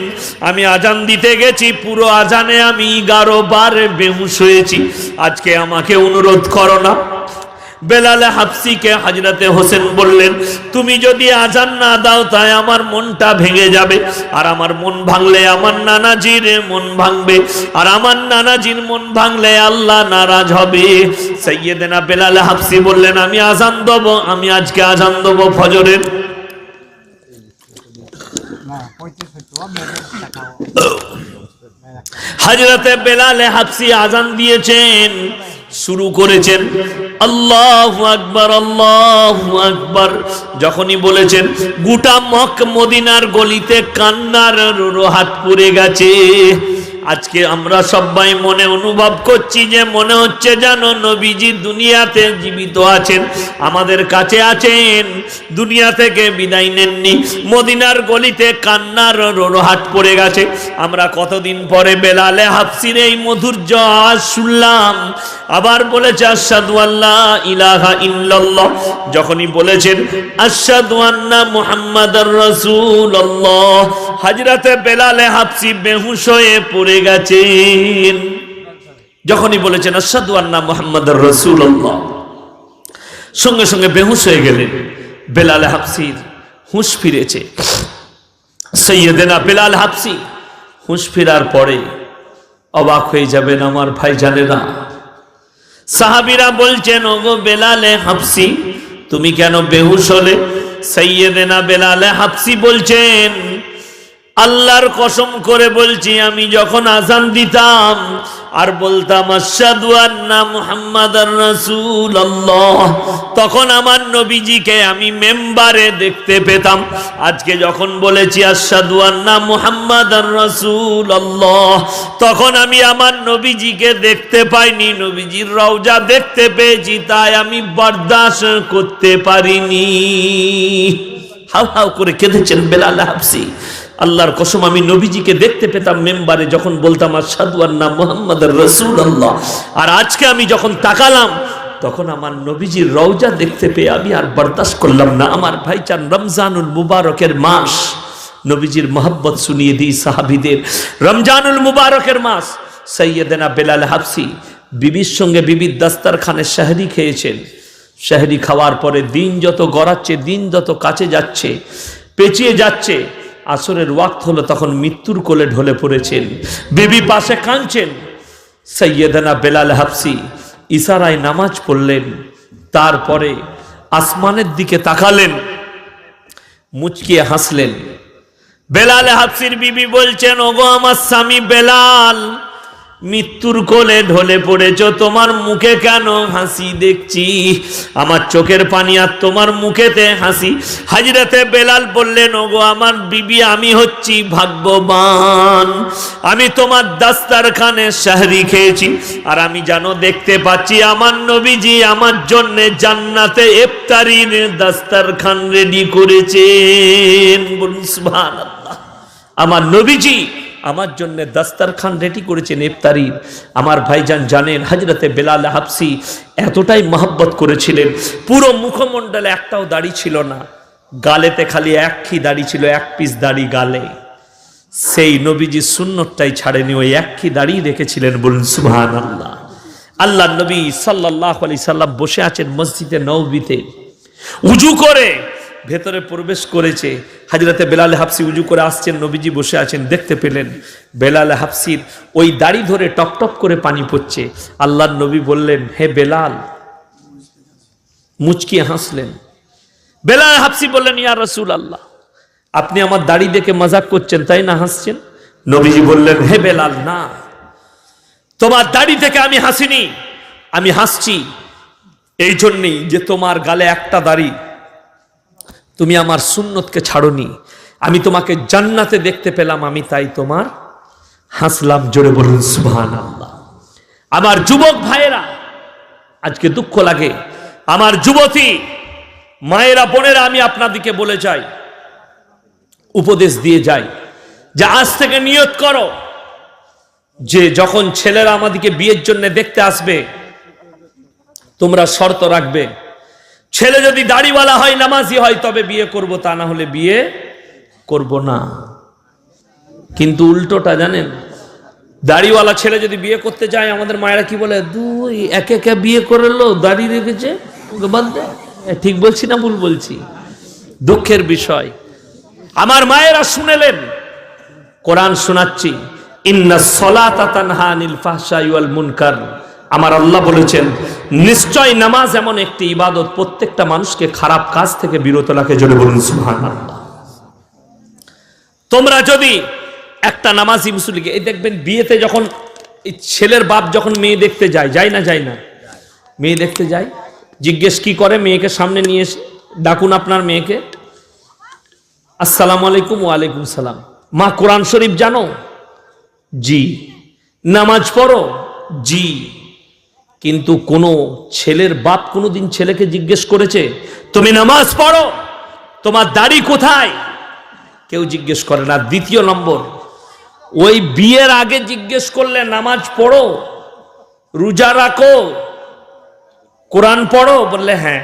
আমি আজান দিতে গেছি, পুরো আজানে আমি 11 বার বেহুশ হয়েছি, আজকে আমাকে অনুরোধ করো না। বেলালে হাবসিকে হযরতে হোসেন বললেন, তুমি যদি আজান না দাও তাই আমার মনটা ভেঙে যাবে, আর আমার মন ভাঙলে আমার নানাজির মন ভাঙবে, আর আমার নানাজির মন ভাঙলে আল্লাহ নারাজ হবে। সাইয়েদেনা বেলালে হাবসি বললেন, আমি আজান দেব, আমি আজকে আজান দেব ফজরের। হযরতে বেলালে হাবসি আজান দিয়েছেন, শুরু করেছেন আল্লাহু আকবার, আল্লাহু আকবার। যখনই বলেছেন, গোটা মদিনার গলিতে কান্নার রোহাত পড়ে গেছে। আজকে আমরা সবাই মনে অনুভব করছি যে মনে হচ্ছে যেন নবীজি দুনিয়াতে জীবিত আছেন, আমাদের কাছে আছেন, দুনিয়া থেকে বিদায় নেননি। মদিনার গলিতে কান্নার রোহাত পড়ে গেছে। আমরা কতদিন পরে বেলালে হাবসির এই মধুর আওয়াজ শুনলাম। আবার বলেছে আশহাদু আল্লা ইলাহা ইল্লাল্লাহ। যখনই বলেছেন আশহাদু আন্না মুহাম্মাদার রাসূলুল্লাহ, হযরতে বেলালে হাবসি বেহুশ হয়ে পড়ে গেছেন। যখনই বলেছেন আশহাদু আন্না মুহাম্মাদার রাসূলুল্লাহ, সঙ্গে সঙ্গে বেহুশ হয়ে গেলেন। বেলালে হাবসির হুঁশ ফিরেছে। সাইয়েদেনা বেলাল হাবসি হুঁশ ফেরার পরে অবাক হয়ে যাবেন আমার ভাইজানেরা। সাহাবীরা বলছেন, ওগো বেলালে হাবসি, তুমি কেন বেহুশ হলে? সাইয়েদেনা বেলালে হাবসি বলছেন, আল্লাহর কসম করে বলছি, আমি যখন আযান দিতাম আর বলতাম আশহাদু আন্না মুহাম্মাদার রাসূলুল্লাহ, তখন আমার নবীজিকে আমি মেম্বারে দেখতে পেতাম। আজকে যখন বলেছি আশহাদু আন্না মুহাম্মাদার রাসূলুল্লাহ, তখন আমি আমার নবীজিকে দেখতে পাইনি, নবীজির রওজা দেখতে পেয়েছি, তাই আমি বরদাশত করতে পারিনি। হাউ হাউ করে কেঁদেছেন বেলাল হাবসি। আল্লাহর কসম, আমি নবীজিকে দেখতে পেতাম মেম্বারে যখন বলতাম আশহাদু আন্না মুহাম্মাদার রাসূলুল্লাহ, আর আজকে আমি যখন তাকালাম তখন আমার নবীজির রওজা দেখতে পেয়ে আমি আর বরদাশত করলাম না। আমার ভাইচান, রমজানুল মুবারকের মাস, নবীজির মহব্বত শুনিয়ে দিই সাহাবীদের। রমজানুল মুবারকের মাস। সাইয়েদেনা বেলাল হাবসি বিবির সঙ্গে বিবির দাস্তারখানে সেহরি খেয়েছেন। সেহরি খাওয়ার পরে দিন যত গড়াচ্ছে, দিন যত কাছে যাচ্ছে, পেঁচিয়ে যাচ্ছে, আসরের ওয়াক্ত হলো, তখন মৃত্যুর কোলে ঢলে পড়েছেন। বিবি পাশে কাঁদছেন। সাইয়েদেনা বেলাল হাবসি ইশারায় নামাজ পড়লেন, তারপরে আসমানের দিকে তাকালেন, মুচকিয়ে হাসলেন। বেলাল হাবসির বিবি বলছেন, ওগো আমার স্বামী বেলাল, মৃত্যুর কোলে ঢলে পড়েছো, তোমার মুখে কেন হাসি দেখছি? আমার চোখের পানি আর তোমার মুখেতে হাসি। হযরতে বেলাল বললেন, ওগো আমার বিবি, আমি হচ্ছি ভাগ্যবান, আমি তোমার দাস্তারখানে শাহরি খেয়েছি, আর আমি জানো দেখতে পাচ্ছি আমার নবীজি আমার জন্য জান্নাতে ইফতারির দাস্তারখান রেডি করেছেন। বলুন সুবহানাল্লাহ। আমার নবীজি আমার জন্য দাস্তারখান রেডি করেছেন ইফতারির। আমার ভাইজান জানেন হযরতে বেলাল হাবসি এতটাই মহব্বত করেছিলেন, পুরো মুখমণ্ডলে একটাও দাড়ি ছিল না, গালেতে খালি একই দাড়ি ছিল, এক পিস দাড়ি গালে। সেই নবীজি সুন্নতটাই ছাড়েনি, ওই একই দাড়ি রেখেছিলেন। বলুন সুবহানাল্লাহ। আল্লাহ নবী সাল্লাল্লাহু আলাইহি সাল্লাম বসে আছেন মসজিদে নববীতে, উজু করে ভেতরে প্রবেশ করেছে। হযরতে বেলাল হাবসি উজু করে আসছেন, নবীজি বসে আছেন, দেখতে পেলেন বেলাল হাবসির ওই দাড়ি ধরে টপ টপ করে পানি পড়ছে। আল্লাহর নবী বললেন, হে বেলাল। মুচকি হাসলেন। বেলাল হাবসি বললেন, ইয়া রাসূলুল্লাহ, আপনি আমার দাড়ি দেখে মজাক করছেন তাই না, হাসছেন? নবীজি বললেন, হে বেলাল, না, তোমার দাড়ি থেকে আমি হাসিনি, আমি হাসছি এই জন্যই যে তোমার গালে একটা দাড়ি, তুমি আমার সুন্নতকে ছাড়োনি, আমি তোমাকে জান্নাতে দেখতে পেলাম, আমি তাই তোমার হাসলাম। জোরে বলুন সুবহানাল্লাহ। আমার যুবক ভাইয়েরা, আজকে দুঃখ লাগে, আমার যুবতী মায়েরা বোনেরা, আমি আপনাদেরকে বলে যাই, উপদেশ দিয়ে যাই, যে আজ থেকে নিয়ত করো যে যখন ছেলেরা আমাদেরকে বিয়ের জন্য দেখতে আসবে, তোমরা শর্ত রাখবে, ছেলে যদি দাড়িওয়ালা হয়, নামাজি হয়, তবে বিয়ে করব, তা না হলে বিয়ে করব না। কিন্তু উল্টোটা জানেন, দাড়িওয়ালা ছেলে যদি বিয়ে করতে যায়, আমাদের মায়েরা কি বলে, দুই একে একে বিয়ে করলো, দাড়ি রেখেছে, বাদ দে। ঠিক বলছি না ভুল বলছি? দুঃখের বিষয়। আমার মায়েরা শুনেলেন, কোরআন শোনাচ্ছি, ইন্নাস সালাতা তানহা আনিল ফাহশাই ওয়াল মুনকার। আমার আল্লাহ বলেছেন, নিশ্চয় নামাজ এমন একটি ইবাদত, প্রত্যেকটা মানুষকে খারাপ কাজ থেকে বিরত রাখে। জোরে বলুন সুবহানাল্লাহ। তোমরা যদি একটা নামাজি মুসল্লিকে, এই দেখবেন বিয়েতে যখন এই ছেলের বাপ যখন মেয়ে দেখতে যায়, যায় না যায় না? মেয়ে দেখতে যায়, জিজ্ঞেস কি করে, মেয়েকে সামনে নিয়ে এসে, ডাকুন আপনার মেয়েকে, আসসালামু আলাইকুম। ওয়ালাইকুম সালাম। মা কোরআন শরীফ জানো? জি। নামাজ পড়ো? জি। কিন্তু কোন ছেলের বাপ কোনোদিন ছেলেকে জিজ্ঞেস করেছে তুমি নামাজ পড়ো, তোমার দাড়ি কোথায়? কেউ জিজ্ঞেস করে না। দ্বিতীয় নম্বর, ওই বিয়ের আগে জিজ্ঞেস করলে নামাজ পড়ো, রোজা রাখো, কোরআন পড়ো, বললে হ্যাঁ।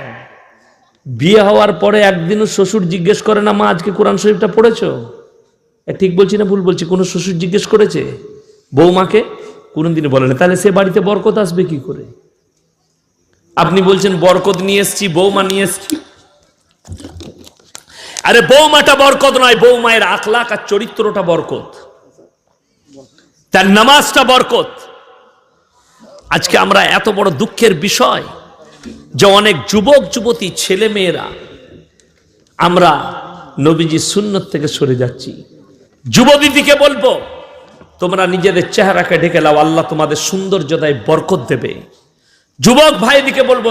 বিয়ে হওয়ার পরে একদিনও শ্বশুর জিজ্ঞেস করে না, মা আজকে কোরআন শরীফটা পড়েছো? ঠিক বলছি না ভুল বলছি? কোন শ্বশুর জিজ্ঞেস করেছে বৌমাকে? কোনদিনই বলে না। তাহলে সে বাড়িতে বরকত আসবে কি করে? আপনি বলছেন বরকত নিয়ে এসছি, বৌমা নিয়ে এসছি। আরে বৌমাটা বরকত নয়, বৌমায়ের আখলাক আর চরিত্রটা বরকত, তার নামাজটা বরকত। আজকে আমরা এত বড় দুঃখের বিষয় যে অনেক যুবক যুবতী ছেলে মেয়েরা আমরা নবীজির সুন্নত থেকে সরে যাচ্ছি। যুবতীকে বলবো, তোমরা নিজেদের চেহারাকে ঢেকে লাও, আল্লাহ তোমাদের সৌন্দর্যতায় বরকত দেবে। যুবক ভাইদিকে বলবো,